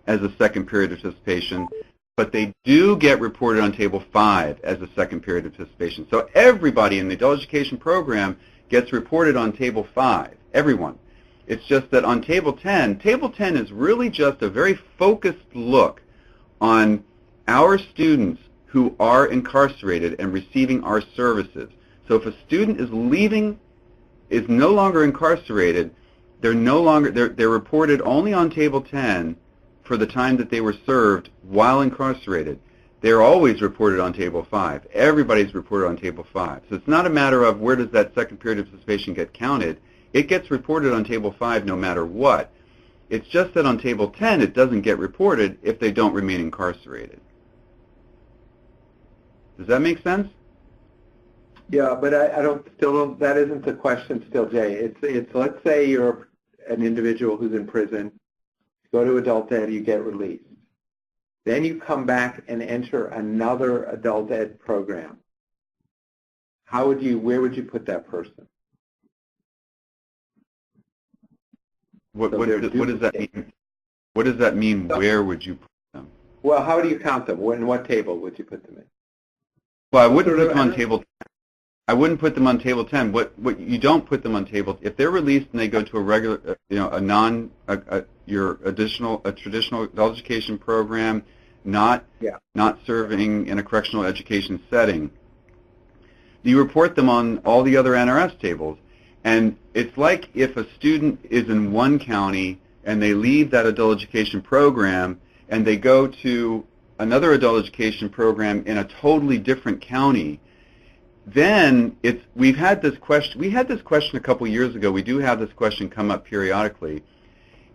as a second period of participation, but they do get reported on Table 5 as a second period of participation. So everybody in the adult education program gets reported on Table 5, everyone. It's just that on Table 10 is really just a very focused look on our students who are incarcerated and receiving our services. So if a student is no longer incarcerated, they're reported only on Table 10 for the time that they were served while incarcerated. They're always reported on Table 5. Everybody's reported on Table 5. So it's not a matter of where does that second period of participation get counted. It gets reported on Table 5 no matter what. It's just that on Table 10 it doesn't get reported if they don't remain incarcerated. Does that make sense? Yeah, but that isn't the question still, Jay. It's let's say you're an individual who's in prison, you go to adult ed, you get released. Then you come back and enter another adult ed program. Where would you put that person? What does that mean? What does that mean? Where would you put them? Well, how do you count them? In what table would you put them in? Well, I wouldn't put them on Table 10. I wouldn't put them on Table 10. What you don't put them on Table, if they're released and they go to a regular, your traditional adult education program, not serving in a correctional education setting, you report them on all the other NRS tables. And it's like if a student is in one county and they leave that adult education program and they go to another adult education program in a totally different county, then we had this question a couple years ago. We do have this question come up periodically.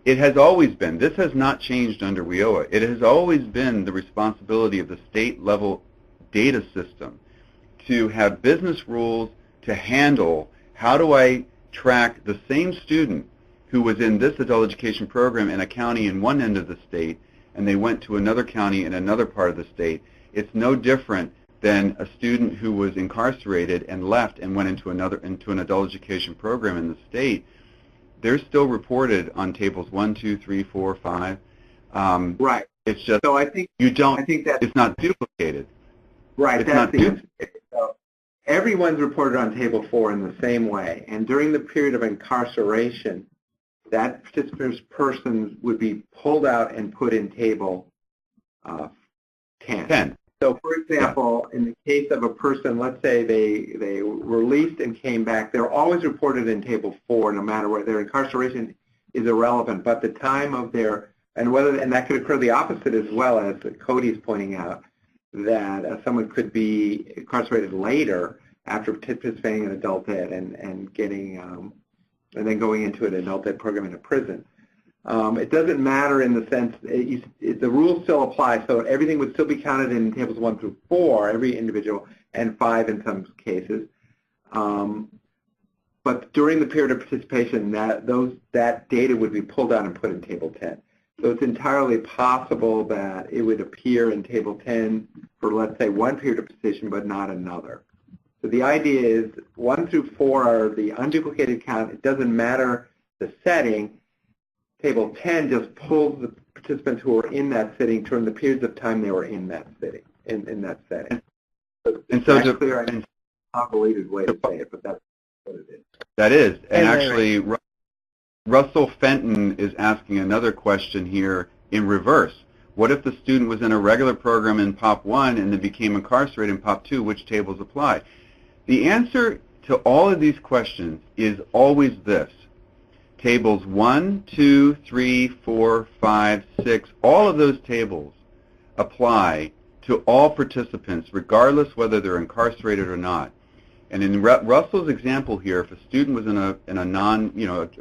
It has always been, this has not changed under WIOA, it has always been the responsibility of the state-level data system to have business rules to handle how do I track the same student who was in this adult education program in a county in one end of the state and they went to another county in another part of the state. It's no different than a student who was incarcerated and left and went into an adult education program in the state. They're still reported on tables 1, 2, 3, 4, 5. Right. It's just so I think it's not duplicated. Right. It's not duplicated. So everyone's reported on Table 4 in the same way, and during the period of incarceration, that participant's person would be pulled out and put in Table 10. So, for example, in the case of a person, let's say they were released and came back, they're always reported in Table 4, no matter where their incarceration is irrelevant. But the time of and that could occur the opposite as well, as Cody's pointing out, that someone could be incarcerated later after participating in adult ed and getting and then going into an adult ed program in a prison. It doesn't matter in the sense, the rules still apply, so everything would still be counted in tables 1 through 4, every individual, and 5 in some cases. But during the period of participation, that data would be pulled out and put in table 10. So it's entirely possible that it would appear in table 10 for, let's say, one period of participation, but not another. So the idea is 1 through 4 are the unduplicated count. It doesn't matter the setting. Table 10 just pulls the participants who were in that setting during the periods of time they were in that setting. And so that's clear. I think not a related way to say it, but that's what it is. That is. And Hey, actually, Russell Fenton is asking another question here in reverse. What if the student was in a regular program in POP 1 and then became incarcerated in POP 2? Which tables apply? The answer to all of these questions is always this. Tables 1, 2, 3, 4, 5, 6, all of those tables apply to all participants, regardless whether they're incarcerated or not. And in Russell's example here, if a student was in a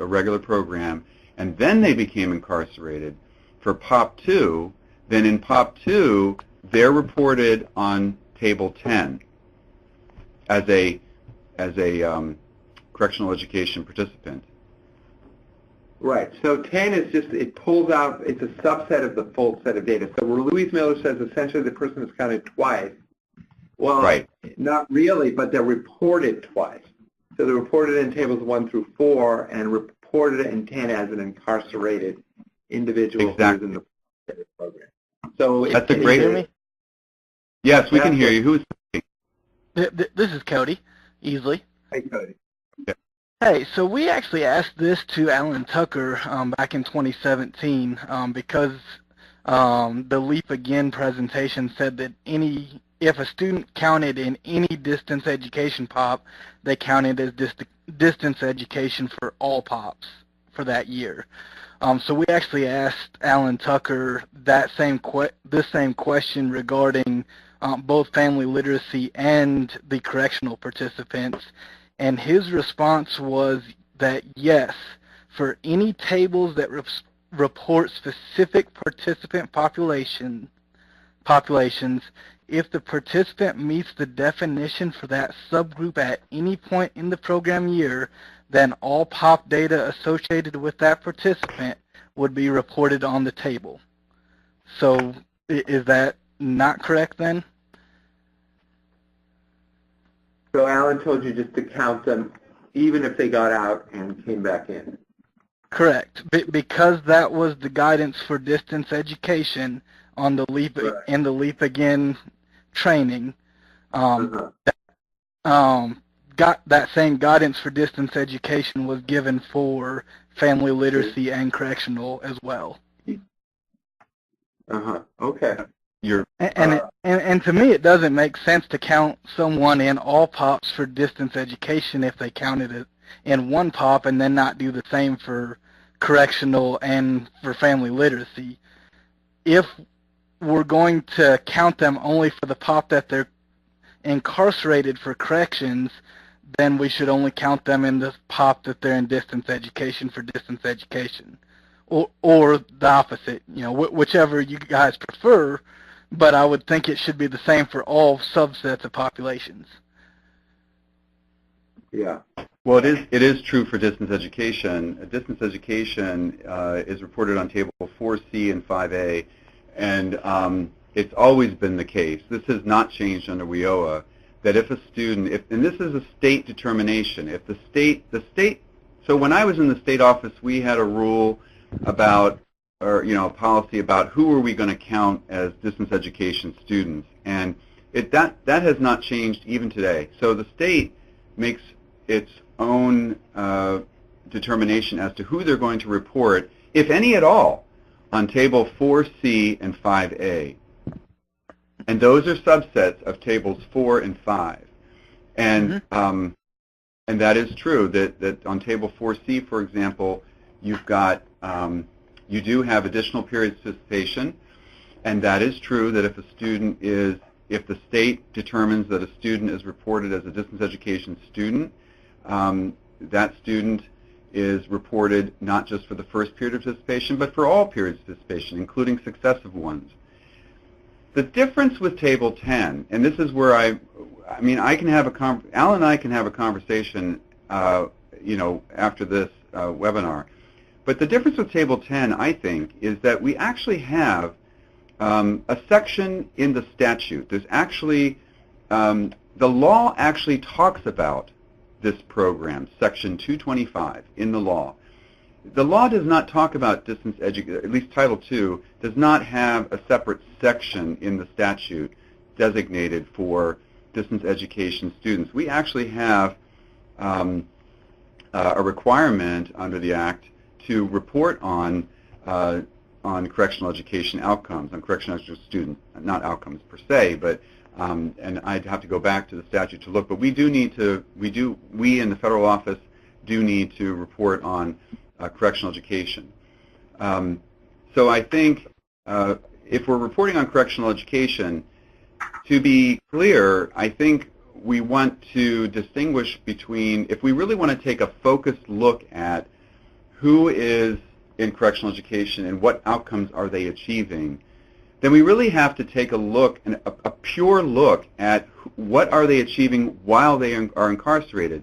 regular program, and then they became incarcerated for POP 2, then in POP 2, they're reported on table 10 as a correctional education participant. Right. So 10 is just, it pulls out, it's a subset of the full set of data. So where Louise Miller says essentially the person is counted twice, well, Right. Not really, but they're reported twice. So they're reported in tables 1 through 4 and reported in 10 as an incarcerated individual Exactly. who's in the program. So That's a great... Can you hear me? Yes, we can hear you. Who's speaking? This is Cody, Easley. Hey, Cody. Hey, so we actually asked this to Alan Tucker back in 2017 because the Leap Again presentation said that if a student counted in any distance education POP, they counted as distance education for all POPs for that year. So we actually asked Alan Tucker this same question regarding both family literacy and the correctional participants. And his response was that yes, for any tables that report specific participant populations, if the participant meets the definition for that subgroup at any point in the program year, then all POP data associated with that participant would be reported on the table. So is that not correct then? So Alan told you just to count them even if they got out and came back in. Correct. Because that was the guidance for distance education on the Leap in the Leap Again training. Got that same guidance for distance education was given for family literacy and correctional as well. Okay. And to me, it doesn't make sense to count someone in all POPs for distance education if they counted it in one POP and then not do the same for correctional and for family literacy. If we're going to count them only for the POP that they're incarcerated for corrections, then we should only count them in the POP that they're in distance education for distance education, or the opposite, whichever you guys prefer. But I would think it should be the same for all subsets of populations. Yeah. Well, it is true for distance education. Distance education is reported on table 4C and 5A, and it's always been the case. This has not changed under WIOA, that if a student, and this is a state determination, if the state, so when I was in the state office, we had a rule about, or a policy about who are we going to count as distance education students, and that has not changed even today. So the state makes its own determination as to who they're going to report, if any at all, on table 4C and 5A. And those are subsets of tables 4 and 5. And and that is true, that on table 4C, for example, you've got, you do have additional periods of participation, and that is true that if a student is, if the state determines that a student is reported as a distance education student, that student is reported not just for the first period of participation, but for all periods of participation, including successive ones. The difference with Table 10, and this is where Alan and I can have a conversation, after this webinar. But the difference with Table 10, I think, is that we actually have a section in the statute. There's actually, the law actually talks about this program, Section 225 in the law. The law does not talk about distance education, at least Title II does not have a separate section in the statute designated for distance education students. We actually have a requirement under the Act to report on correctional education outcomes, on correctional education student, not outcomes per se, but and I'd have to go back to the statute to look, but we in the federal office do need to report on correctional education. So I think if we're reporting on correctional education, to be clear, I think we want to distinguish between, if we really want to take a focused look at who is in correctional education and what outcomes are they achieving, then we really have to take a look, a pure look at what are they achieving while they are incarcerated.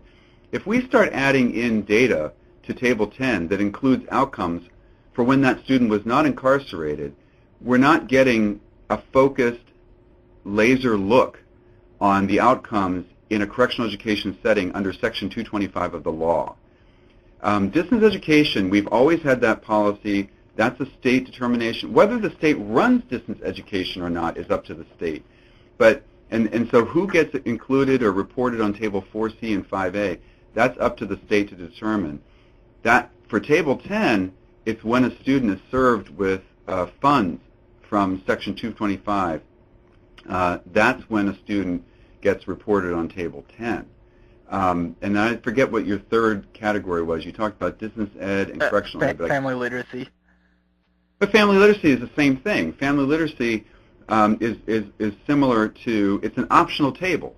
If we start adding in data to Table 10 that includes outcomes for when that student was not incarcerated, we're not getting a focused laser look on the outcomes in a correctional education setting under Section 225 of the law. Distance education, we've always had that policy. That's a state determination. Whether the state runs distance education or not is up to the state. But and so who gets included or reported on Table 4C and 5A, that's up to the state to determine. That for Table 10, it's when a student is served with funds from Section 225. That's when a student gets reported on Table 10. And I forget what your third category was. You talked about distance ed and correctional ed. Family literacy. But family literacy is the same thing. Family literacy is similar to, it's an optional table.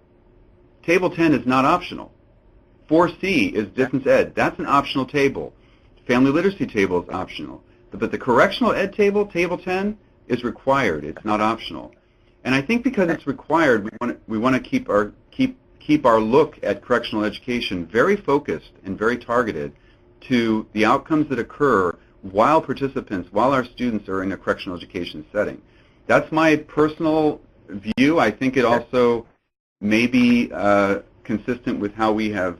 Table 10 is not optional. 4C is distance ed. That's an optional table. Family literacy table is optional. But the correctional ed table, Table 10, is required. It's not optional. And I think because it's required, we want to keep our look at correctional education very focused and very targeted to the outcomes that occur while our students are in a correctional education setting. That's my personal view. I think it also may be consistent with how we have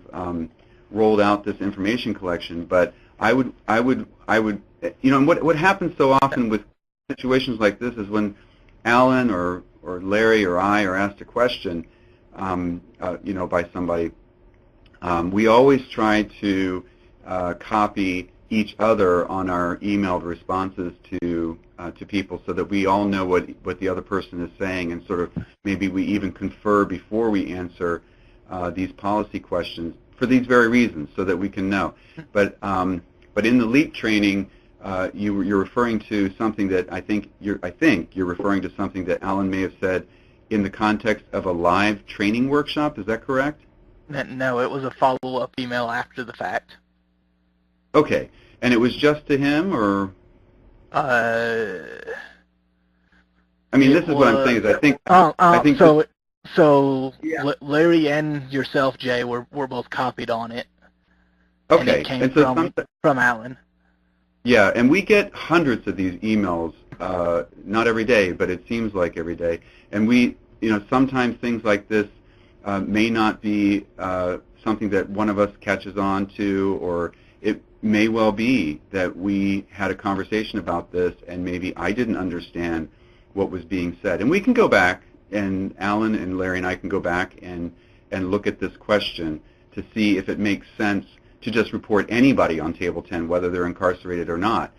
rolled out this information collection. But I would, and what happens so often with situations like this is when Alan or Larry or I are asked a question, by somebody, we always try to copy each other on our emailed responses to people so that we all know what the other person is saying, and sort of maybe we even confer before we answer these policy questions for these very reasons, so that we can know. But in the LEAP training, you're referring to something that I think you're referring to something that Alan may have said in the context of a live training workshop. Is that correct? No, it was a follow-up email after the fact. Okay, and it was just to him, or? I mean, this is what I'm saying. Is I think. So yeah. Larry and yourself, Jay, were both copied on it. Okay, and it came from Alan. Yeah, and we get hundreds of these emails, not every day, but it seems like every day. And we, sometimes things like this may not be something that one of us catches on to, or it may well be that we had a conversation about this and maybe I didn't understand what was being said. And we can go back, and Alan and Larry and I can go back and look at this question to see if it makes sense to just report anybody on Table 10, whether they're incarcerated or not,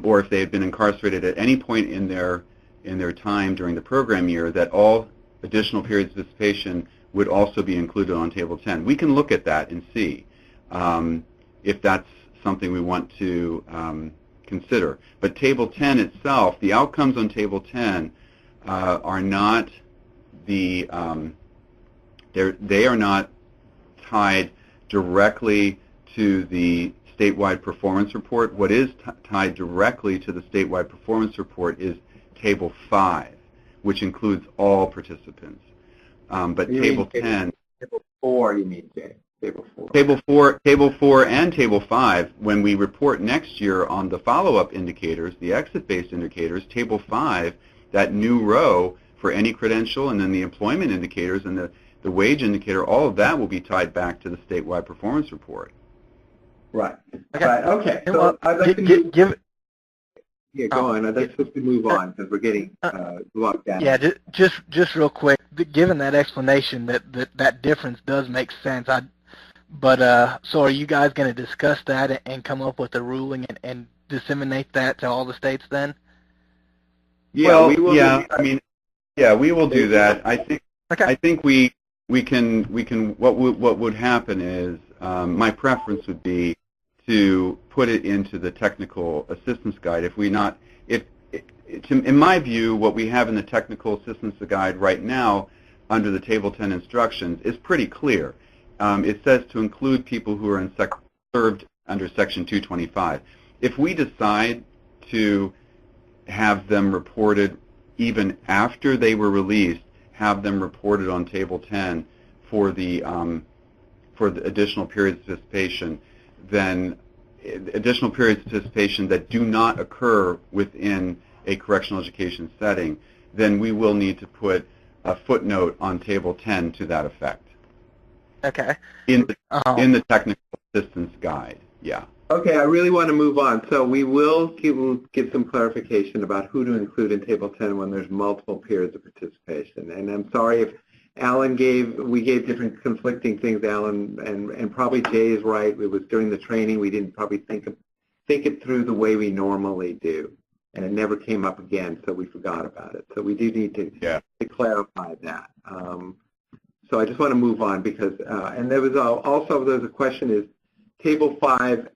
or if they have been incarcerated at any point in their time during the program year, that all additional periods of participation would also be included on Table 10. We can look at that and see if that's something we want to consider. But Table 10 itself, the outcomes on Table 10 are not they are not tied directly to the statewide performance report. What is tied directly to the statewide performance report is Table 5, which includes all participants. But Table 10... Table 4, you mean, Jay? Table 4. Table 4 and Table 5, when we report next year on the follow-up indicators, the exit-based indicators, Table 5, that new row for any credential, and then the employment indicators and the wage indicator, all of that will be tied back to the statewide performance report. Right. Okay. Right. Okay. So Well, I'd like to go on. I'd like to move on because we're getting locked down. Yeah, just real quick. Given that explanation, that difference does make sense. So are you guys going to discuss that and come up with a ruling and disseminate that to all the states then? Yeah, well, we will. Yeah, I mean, yeah, we will do that. I think. Okay. I think we can. What would happen is my preference would be to put it into the technical assistance guide. In my view, what we have in the technical assistance guide right now under the Table 10 instructions is pretty clear. It says to include people who are served under Section 225. If we decide to have them reported even after they were released, have them reported on Table 10 for the additional periods of participation, then additional periods of participation that do not occur within a correctional education setting, then we will need to put a footnote on Table 10 to that effect. Okay. In the technical assistance guide, yeah. Okay, I really want to move on. So we will give some clarification about who to include in Table 10 when there's multiple periods of participation. And I'm sorry if we gave different conflicting things, Alan, and probably Jay is right. It was during the training we didn't probably think it through the way we normally do. And it never came up again, so we forgot about it. So we do need to clarify that. So I just want to move on because, and there was there's a question is, Table 5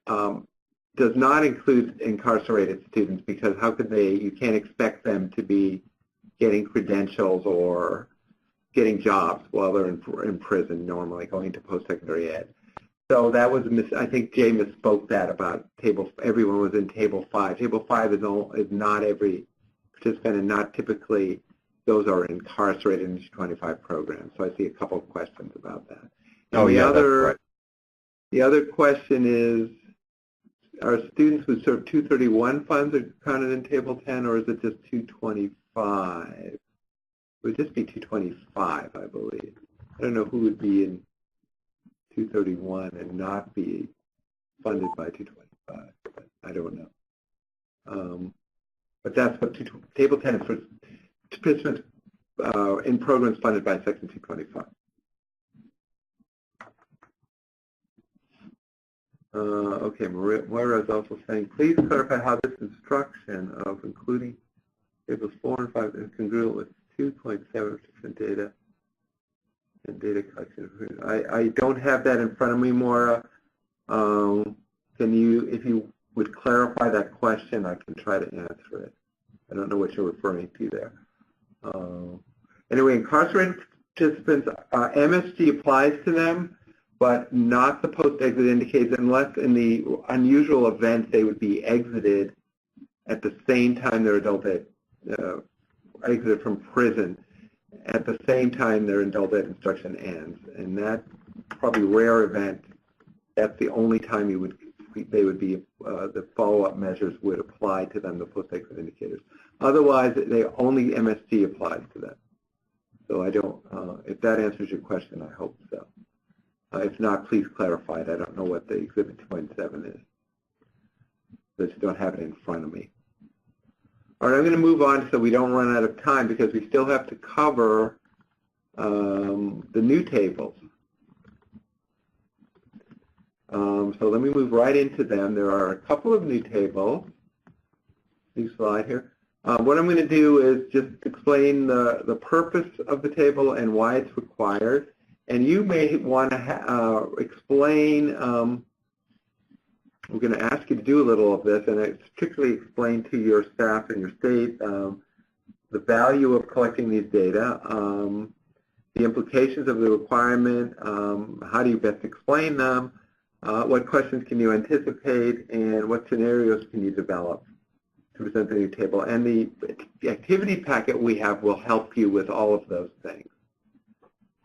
does not include incarcerated students because how could you can't expect them to be getting credentials or getting jobs while they're in prison normally, going to post-secondary ed. So that was, I think Jay misspoke that about everyone was in Table 5. Table 5 is not every participant and not typically those are incarcerated in the 25 program. So I see a couple of questions about that. And that's right. The other question is, are students who serve 231 funds are counted in Table 10, or is it just 225? It would just be 225, I believe. I don't know who would be in 231 and not be funded by 225. But I don't know. But that's what Table 10 is for participants in programs funded by Section 225. Okay, Moira is also saying, please clarify how this instruction of including tables 4 and 5 is congruent with 2.7% data and data collection. I don't have that in front of me, Moira. If you would clarify that question, I can try to answer it. I don't know what you're referring to there. Anyway, incarcerated participants, MSG applies to them, but not the post-exit indicators unless in the unusual event they would be exited at the same time their adult ed, exited from prison at the same time their adult ed instruction ends. And that probably rare event, that's the only time they would be, the follow-up measures would apply to them, the post-exit indicators. Otherwise, only MSG applies to them. So I don't, if that answers your question, I hope so. If not, please clarify it. I don't know what the Exhibit 2.7 is. I just don't have it in front of me. All right, I'm going to move on so we don't run out of time because we still have to cover the new tables. So let me move right into them. There are a couple of new tables. New slide here. What I'm going to do is just explain the purpose of the table and why it's required. And you may want to explain, we're going to ask you to do a little of this, and it's particularly explain to your staff and your state the value of collecting these data, the implications of the requirement, how do you best explain them, What questions can you anticipate, and what scenarios can you develop to present the new table? And the activity packet we have will help you with all of those things.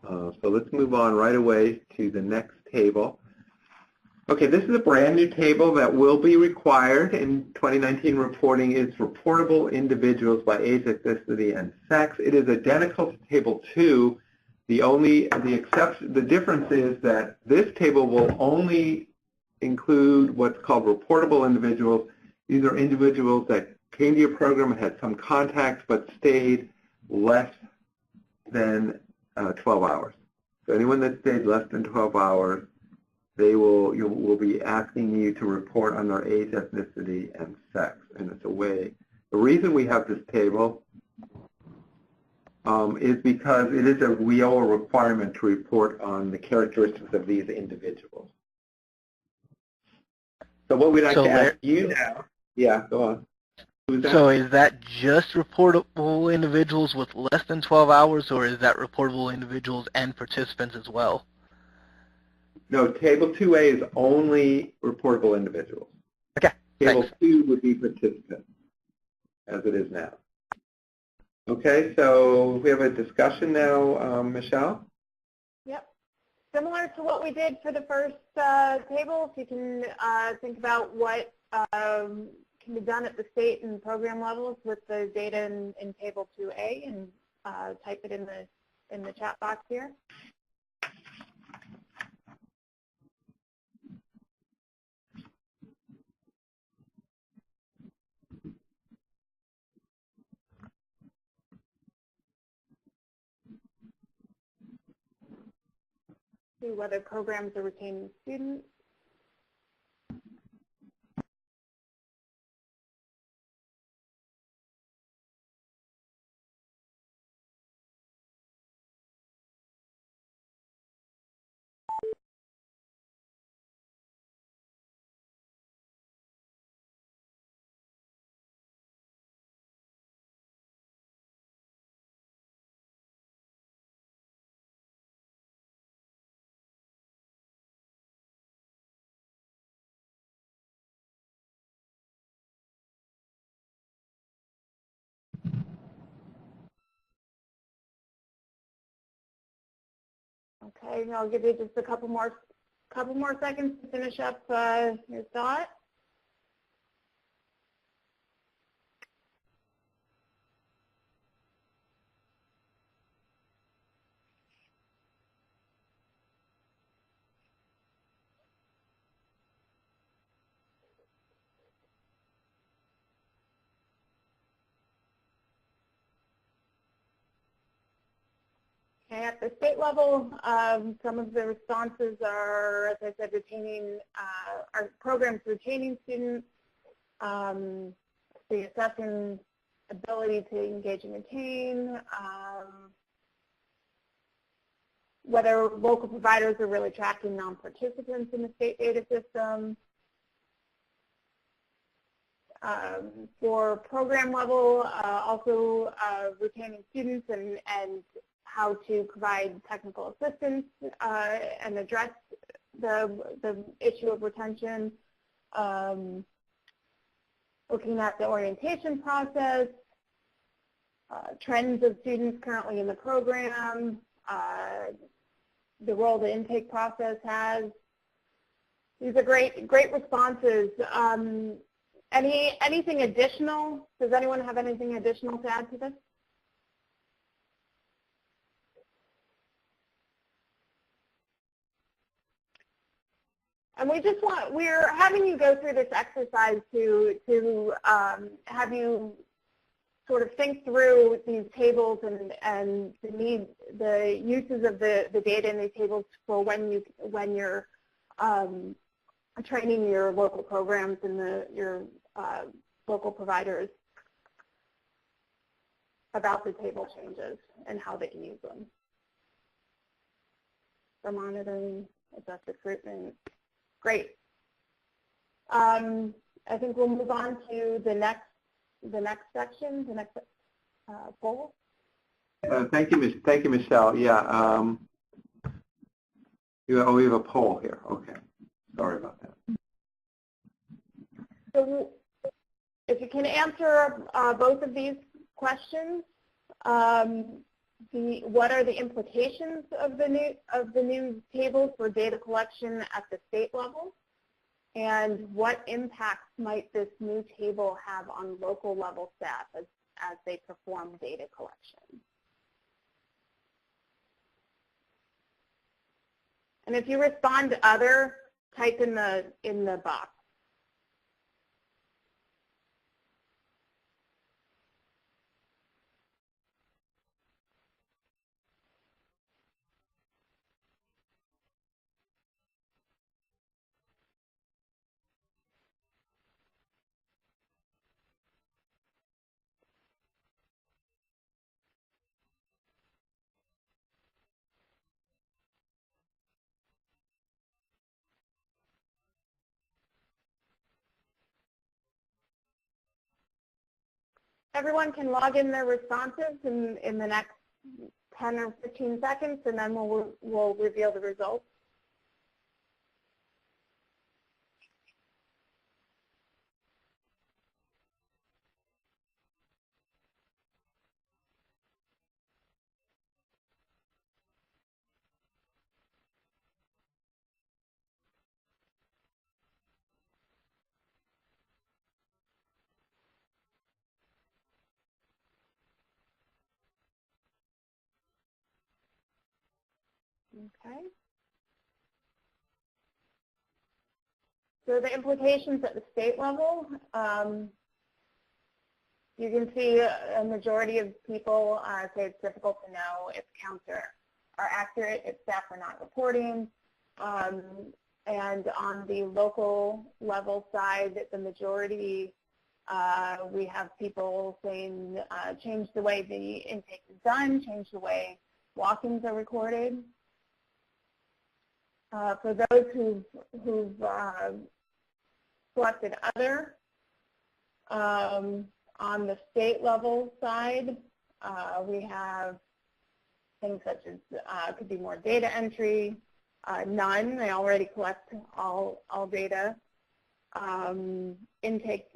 So let's move on right away to the next table. Okay, this is a brand new table that will be required in 2019 reporting. It's reportable individuals by age, ethnicity, and sex. It is identical to Table 2. The difference is that this table will only include what's called reportable individuals. These are individuals that came to your program and had some contacts but stayed less than 12 hours. So anyone that stayed less than 12 hours, we'll be asking you to report on their age, ethnicity, and sex. And it's a way. The reason we have this table is because it is a WIOA requirement to report on the characteristics of these individuals. So what we'd like to ask you now, yeah, go on. Who's that? So is that just reportable individuals with less than 12 hours, or is that reportable individuals and participants as well? No, Table 2A is only reportable individuals. Okay, Table thanks. 2 would be participants, as it is now. Okay, so we have a discussion now, Michelle? Yep. Similar to what we did for the first table, if you can think about what can be done at the state and program levels with the data in Table 2A, and type it in the chat box here. See whether programs are retaining students. Okay, and I'll give you just a couple more seconds to finish up your thought. Okay, at the state level, some of the responses are, as I said, our programs retaining students, the assessing ability to engage and retain, whether local providers are really tracking non-participants in the state data system. For program level, also retaining students and how to provide technical assistance and address the issue of retention, looking at the orientation process, trends of students currently in the program, the role the intake process has. These are great responses. Anything additional? Does anyone have anything additional to add to this? And we're having you go through this exercise to have you sort of think through these tables and the uses of the data in these tables for when you're training your local programs and your local providers about the table changes and how they can use them for monitoring, assess recruitment. Great. I think we'll move on to the next section, the next poll. Thank you, Michelle. Yeah. We have a poll here. Okay. Sorry about that. So if you can answer both of these questions, what are the implications of the new table for data collection at the state level? And what impacts might this new table have on local level staff as they perform data collection? And if you respond to other, type in the box. Everyone can log in their responses in the next 10 or 15 seconds, and then we'll reveal the results. Okay. So the implications at the state level, you can see a majority of people say it's difficult to know if counts are accurate, if staff are not reporting. And on the local level side, the majority, we have people saying change the way the intake is done, change the way walk-ins are recorded. For those who've selected other, on the state level side, we have things such as could be more data entry, none, they already collect all data, intake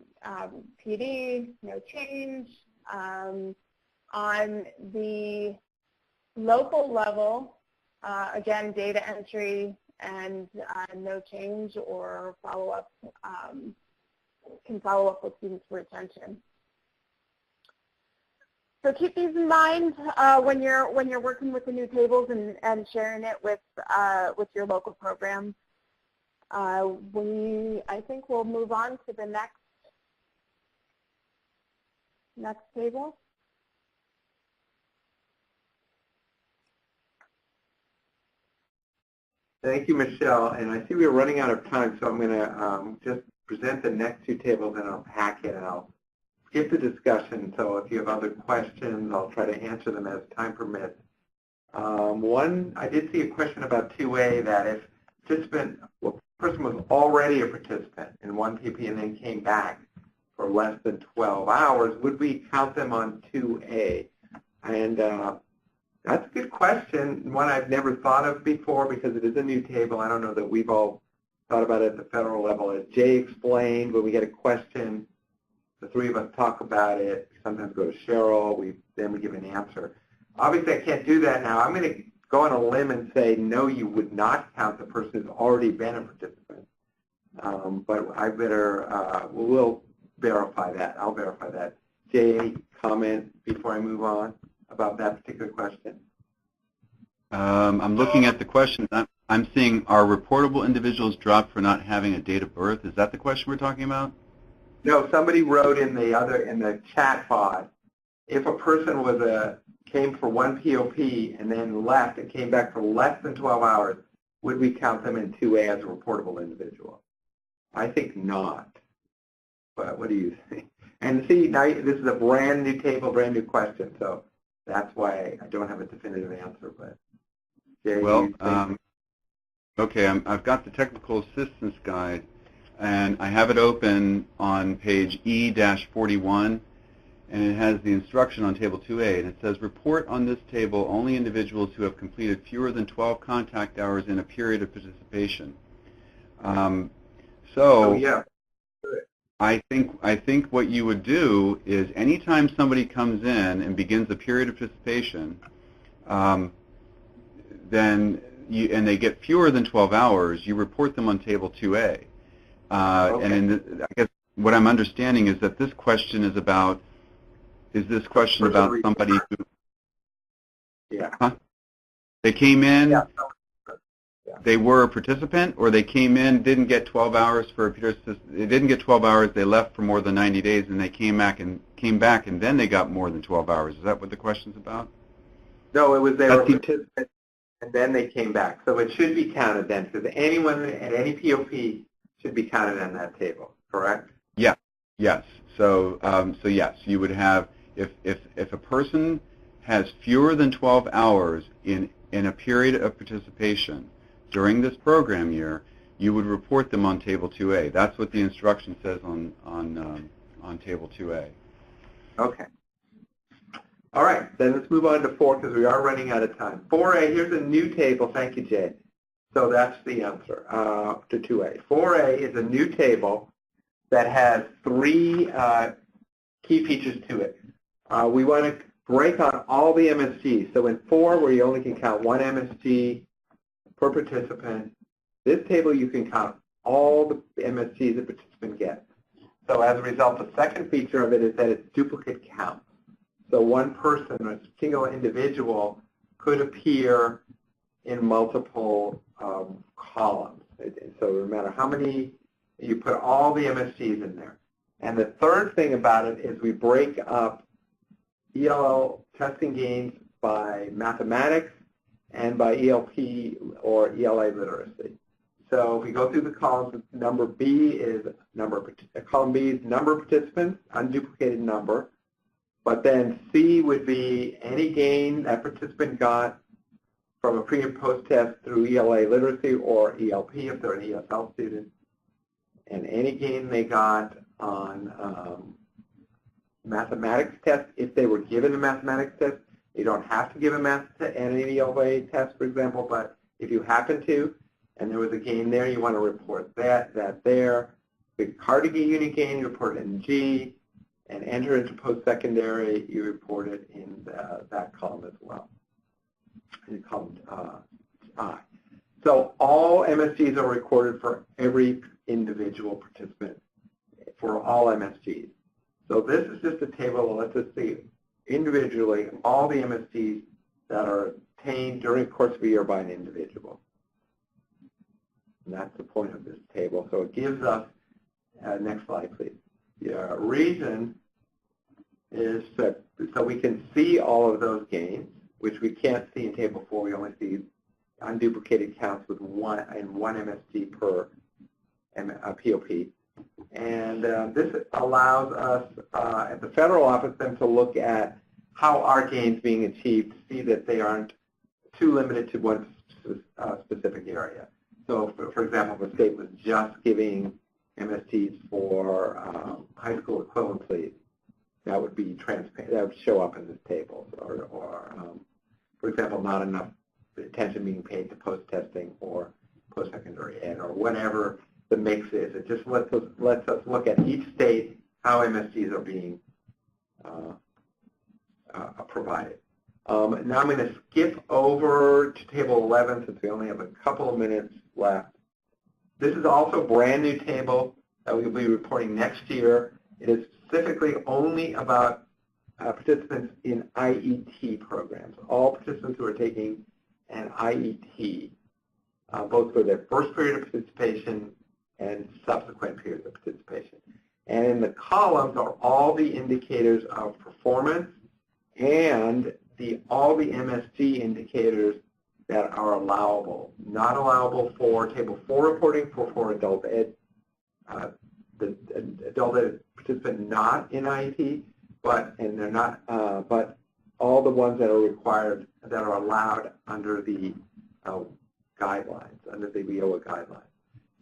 PD, no change. On the local level, again, data entry and no change or follow-up, can follow up with students for retention. So keep these in mind when you're working with the new tables and sharing it with your local programs. I think we'll move on to the next table. Thank you, Michelle. And I see we're running out of time, so I'm going to just present the next two tables and I'll hack it and I'll skip the discussion. So if you have other questions, I'll try to answer them as time permits. One, I did see a question about 2A that if person was already a participant in one PP and then came back for less than 12 hours, would we count them on 2A? And that's a good question, one I've never thought of before because it is a new table. I don't know that we've all thought about it at the federal level. As Jay explained, when we get a question, the three of us talk about it, sometimes go to Cheryl, then we give an answer. Obviously, I can't do that now. I'm going to go on a limb and say, no, you would not count the person who's already been a participant. But I better, we'll verify that. I'll verify that. Jay, comment before I move on about that particular question? I'm looking at the question. I'm seeing, are reportable individuals dropped for not having a date of birth? Is that the question we're talking about? No, somebody wrote in the chat pod, if a person came for one POP and then left and came back for less than 12 hours, would we count them in 2A as a reportable individual? I think not. But what do you think? And see, now this is a brand new table, brand new question, so that's why I don't have a definitive answer. But Jay, well, okay, I've got the technical assistance guide, and I have it open on page E-41, and it has the instruction on table 2A, and it says, report on this table only individuals who have completed fewer than 12 contact hours in a period of participation. So yeah. I think what you would do is anytime somebody comes in and begins a period of participation, then and they get fewer than 12 hours, you report them on Table 2A. Okay. And I guess what I'm understanding is that this question is about, somebody who, yeah. huh? They came in, Yeah. they were a participant, or they came in, didn't get 12 hours for a period, they didn't get 12 hours, they left for more than 90 days, and they came back, and then they got more than 12 hours. Is that what the question's about? No, it was they were participants, and then they came back. So it should be counted then, because anyone at any POP should be counted on that table, correct? Yeah. Yes. So, yes, you would have, if a person has fewer than 12 hours in a period of participation during this program year, you would report them on Table 2A. That's what the instruction says on Table 2A. Okay. All right, then let's move on to 4 because we are running out of time. 4A, here's a new table. Thank you, Jay. So that's the answer to 2A. 4A is a new table that has 3 key features to it. We want to break on all the MSGs. So in 4, where you only can count 1 MSG per participant, this table you can count all the MSGs the participant gets. So as a result, the second feature of it is that it's duplicate count. So one person, a single individual, could appear in multiple columns. So no matter how many, you put all the MSGs in there. And the third thing about it is we break up ELL testing gains by mathematics and by ELP or ELA literacy. So if we go through the columns, number B is column B is number of participants, unduplicated number. But then C would be any gain that participant got from a pre and post test through ELA literacy or ELP if they're an ESL student, and any gain they got on mathematics test if they were given a mathematics test. You don't have to give a math and an ELA test, for example, but if you happen to, and there was a gain there, you want to report that there. The Carnegie unit gain, you report it in G. And enter into post-secondary, you report it in that column as well, in column I. So all MSGs are recorded for every individual participant, for all MSGs. So this is just a table that lets us see individually all the MSGs that are obtained during the course of a year by an individual. And that's the point of this table. So it gives us, next slide please. The reason is that so we can see all of those gains, which we can't see in Table 4. We only see unduplicated counts with one MSG per POP. And this allows us at the federal office then to look at how our gains being achieved to see that they aren't too limited to one specific area. So, for example, if the state was just giving MSTs for high school equivalency, that would be transparent. That would show up in this table. Or for example, not enough attention being paid to post-testing or post-secondary ed or whatever the mix is. It just lets us look at each state how MSTs are being provided. Now I'm going to skip over to Table 11 since we only have a couple of minutes left. This is also a brand new table that we'll be reporting next year. It is specifically only about participants in IET programs. All participants who are taking an IET, both for their first period of participation and subsequent periods of participation. And in the columns are all the indicators of performance and all the MSG indicators that are allowable. Not allowable for Table 4 reporting for adult ed, the adult ed participant not in IET, but all the ones that are required, that are allowed under the guidelines, under the WIOA guidelines.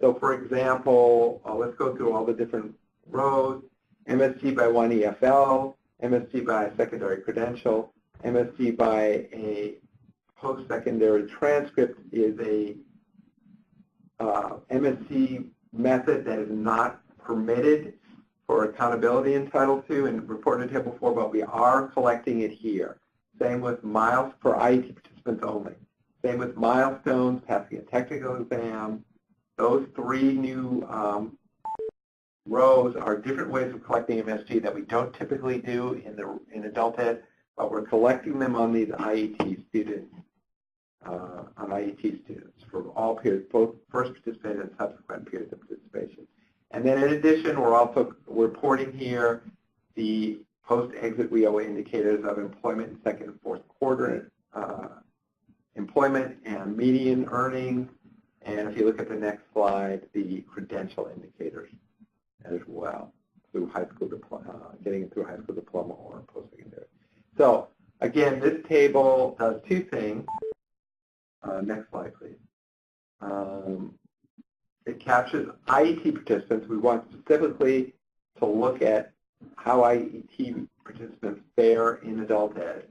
So for example, let's go through all the different rows. MSG by 1 EFL, MSG by a secondary credential, MSG by a post-secondary transcript is a MSG method that is not permitted for accountability in Title II and reported in Table 4, but we are collecting it here. Same with miles for IET participants only. Same with milestones, passing a technical exam. Those three new rows are different ways of collecting MSG that we don't typically do in adult ed, but we're collecting them on these IET students, for all periods, both first participant and subsequent periods of participation. And then in addition, we're also reporting here the post-exit WIOA indicators of employment in second and fourth quarter, employment and median earnings, and if you look at the next slide, the credential indicators as well through high school diploma, getting it through high school diploma or post-secondary. So again, this table does two things. Next slide, please. It captures IET participants. We want specifically to look at how IET participants fare in adult ed.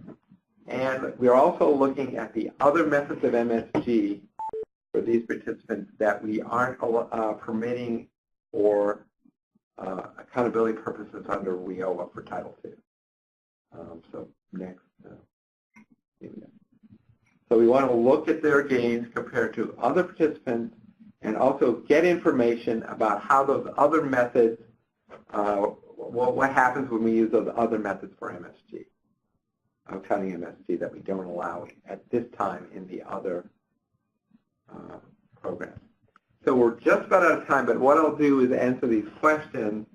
And we're also looking at the other methods of MSG for these participants that we aren't permitting for accountability purposes under WIOA for Title II. So next. So we want to look at their gains compared to other participants and also get information about how those other methods, what happens when we use those other methods for MSG, counting MSG that we don't allow at this time in the other programs. So we're just about out of time, but what I'll do is answer these questions,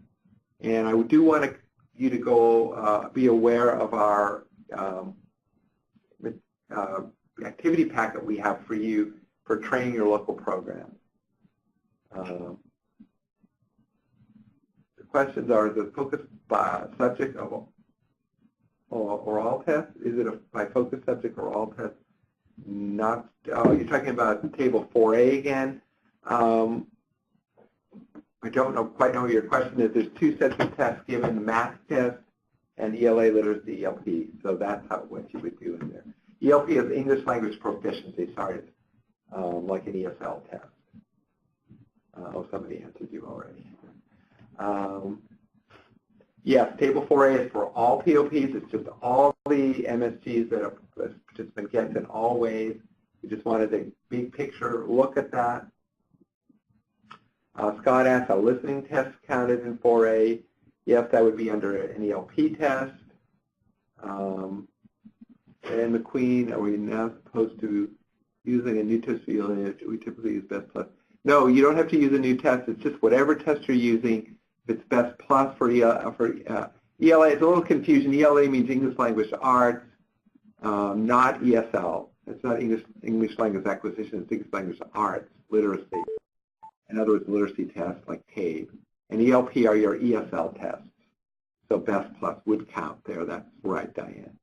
and I do want you to go be aware of our activity packet we have for you for training your local programs. The questions are, is it focused by subject or all tests? Is it by focus subject or all tests? Not, you're talking about table 4A again. I don't quite know what your question is. There's two sets of tests given, the math test and ELA literacy ELP. So that's what you would do in there. ELP is English language proficiency, sorry, like an ESL test. Somebody answered you already. Yes, table 4A is for all POPs. It's just all the MSGs that a participant gets in all ways. We just wanted a big picture look at that. Scott asked, a listening test counted in 4A? Yes, that would be under an ELP test. And McQueen, are we now supposed to using a new test for ELA? We typically use Best Plus. No, you don't have to use a new test. It's just whatever test you're using. If it's Best Plus for ELA, it's a little confusion. ELA means English Language Arts, not ESL. It's not English Language Acquisition. It's English Language Arts, literacy. In other words, literacy tests like TABE. And ELP are your ESL tests. So Best Plus would count there. That's right, Diane.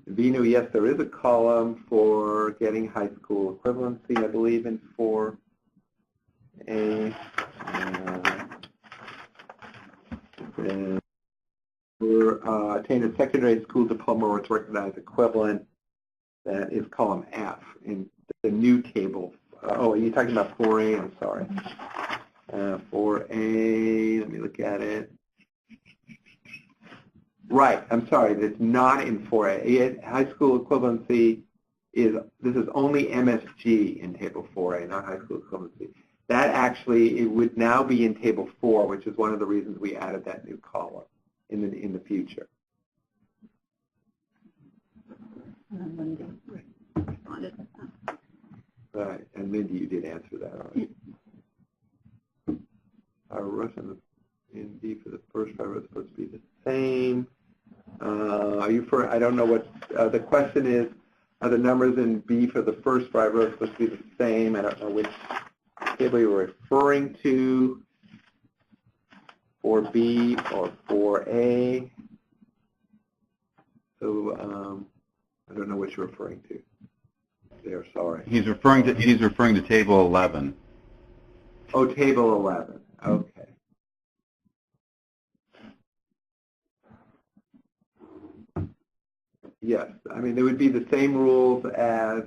Vinu, yes, there is a column for getting high school equivalency, I believe, in 4A. And for attain a secondary school diploma or its recognized equivalent, that is column F in the new table. Oh, are you talking about 4A? I'm sorry. 4A, let me look at it. Right, I'm sorry, it's not in 4A. High school equivalency this is only MSG in table 4A, not high school equivalency. That actually, it would now be in table 4, which is one of the reasons we added that new column in the future. Right, and Mindy, you did answer that already. Our Russian in B for the first five are supposed to be the same. I don't know what the question is. Are the numbers in B for the first five rows supposed to be the same? I don't know which table you're referring to, 4B or 4A. So I don't know what you're referring to. There, sorry. He's referring to table 11. Oh, table 11. Okay. Yes. I mean, there would be the same rules as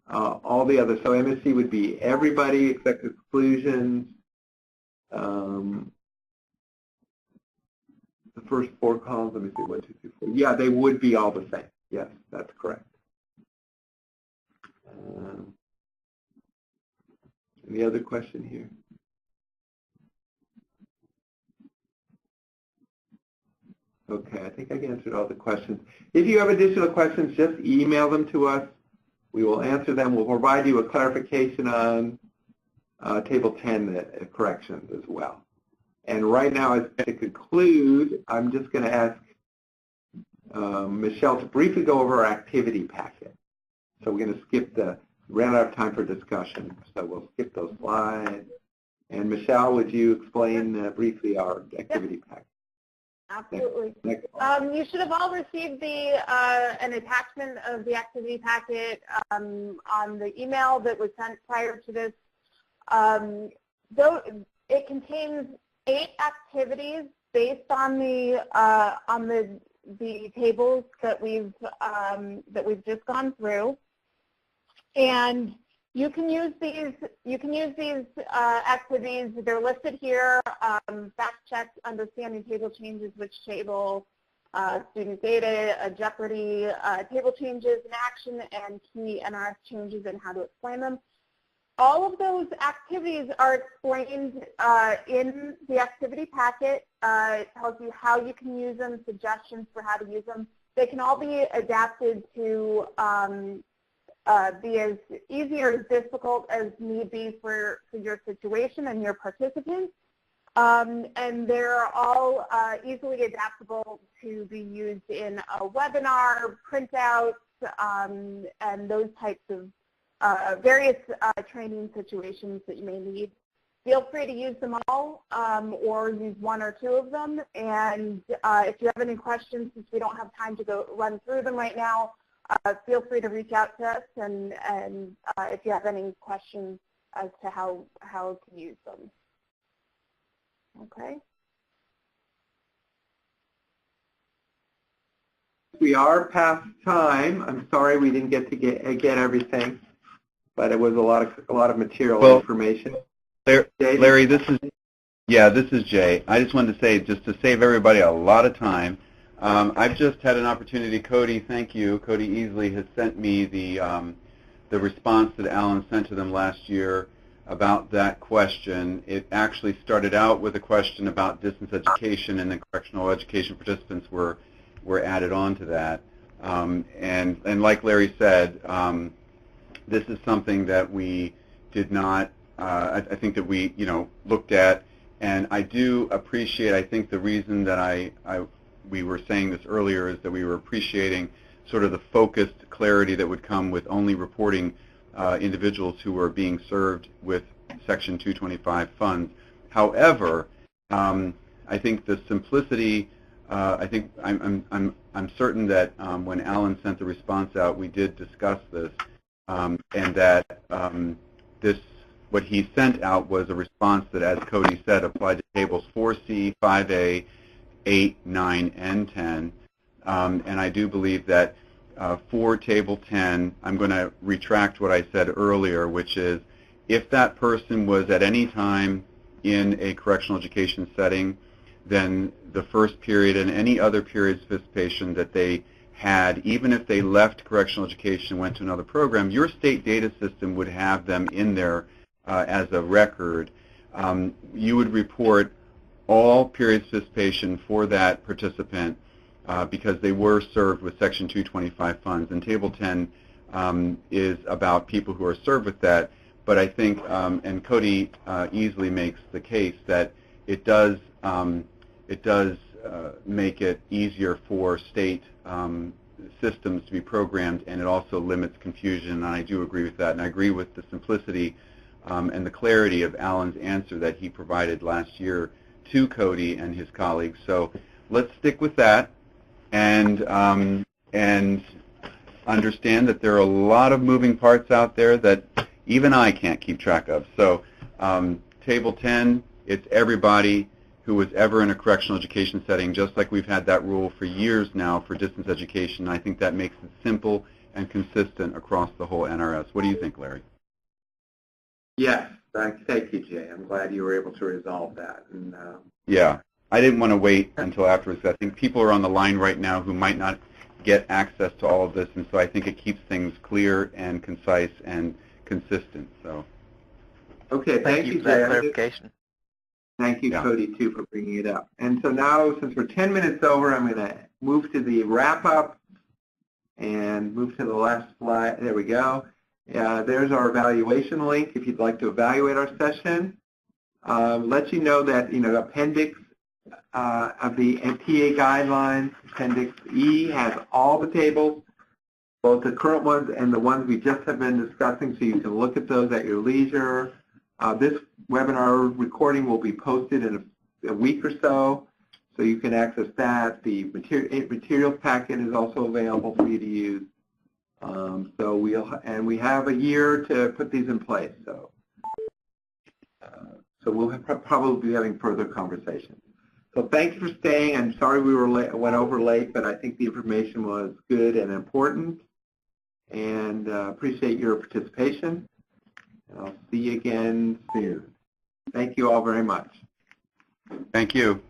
all the others. So MSC would be everybody except exclusions. The first 4 columns, let me see, 1, 2, 3, 4. Yeah, they would be all the same. Yes, that's correct. Any other question here? Okay, I think I answered all the questions. If you have additional questions, just email them to us. We will answer them. We'll provide you a clarification on Table 10 corrections as well. And right now, as to conclude, I'm just going to ask Michelle to briefly go over our activity packet. So we're going to skip ran out of time for discussion, so we'll skip those slides. And Michelle, would you explain briefly our activity packet? Absolutely. You should have all received an attachment of the activity packet on the email that was sent prior to this. Though it contains 8 activities based on the tables that we've just gone through, and you can use these activities. They're listed here. Fact check, understanding table changes, which table, student data, Jeopardy, table changes in action, and key NRS changes and how to explain them. All of those activities are explained in the activity packet. It tells you how you can use them, suggestions for how to use them. They can all be adapted to be as easy or as difficult as need be for your situation and your participants. And they're all easily adaptable to be used in a webinar, printouts, and those types of various training situations that you may need. Feel free to use them all or use 1 or 2 of them. And if you have any questions, since we don't have time to run through them right now, feel free to reach out to us and if you have any questions as to how to use them. Okay. We are past time. I'm sorry we didn't get to get everything, but it was a lot of material information. Larry, this is Jay. I just wanted to say, just to save everybody a lot of time, I've just had an opportunity. Cody, thank you. Cody Easley has sent me the response that Alan sent to them last year about that question. It actually started out with a question about distance education, and the correctional education participants were added on to that. And like Larry said, this is something that we did not, I think that we, looked at, and I do appreciate, I think the reason that we were saying this earlier is that we were appreciating sort of the focused clarity that would come with only reporting individuals who were being served with Section 225 funds. However, I think the simplicity, I think I'm certain that when Alan sent the response out, we did discuss this, and that what he sent out was a response that, as Cody said, applied to tables 4C, 5A, 8, 9, and 10. And I do believe that for Table 10, I'm going to retract what I said earlier, which is if that person was at any time in a correctional education setting, then the first period and any other periods of participation that they had, even if they left correctional education and went to another program, your state data system would have them in there as a record. You would report all periods of participation for that participant because they were served with Section 225 funds. And Table 10 is about people who are served with that. But I think, and Cody easily makes the case, that it does make it easier for state systems to be programmed, and it also limits confusion, and I do agree with that. And I agree with the simplicity and the clarity of Alan's answer that he provided last year to Cody and his colleagues. So let's stick with that and understand that there are a lot of moving parts out there that even I can't keep track of. So Table 10, it's everybody who was ever in a correctional education setting, just like we've had that rule for years now for distance education. I think that makes it simple and consistent across the whole NRS. What do you think, Larry? Yes, thank you, Jay. I'm glad you were able to resolve that. And, yeah, I didn't want to wait until afterwards. I think people are on the line right now who might not get access to all of this, and so I think it keeps things clear and concise and consistent. So, okay, thank you, for that Jay. clarification. Thank you, Yeah. Cody, too, for bringing it up. And so now, since we're 10 minutes over, I'm going to move to the wrap-up and move to the last slide. There we go. There's our evaluation link if you'd like to evaluate our session. Let you know that, the appendix of the TA guidelines, Appendix E, has all the tables, both the current ones and the ones we just have been discussing, so you can look at those at your leisure. This webinar recording will be posted in a week or so you can access that. The materials packet is also available for you to use. We have a year to put these in place. So we'll probably be having further conversations. So thank you for staying. I'm sorry we went over late, but I think the information was good and important, and appreciate your participation. I'll see you again soon. Thank you all very much. Thank you.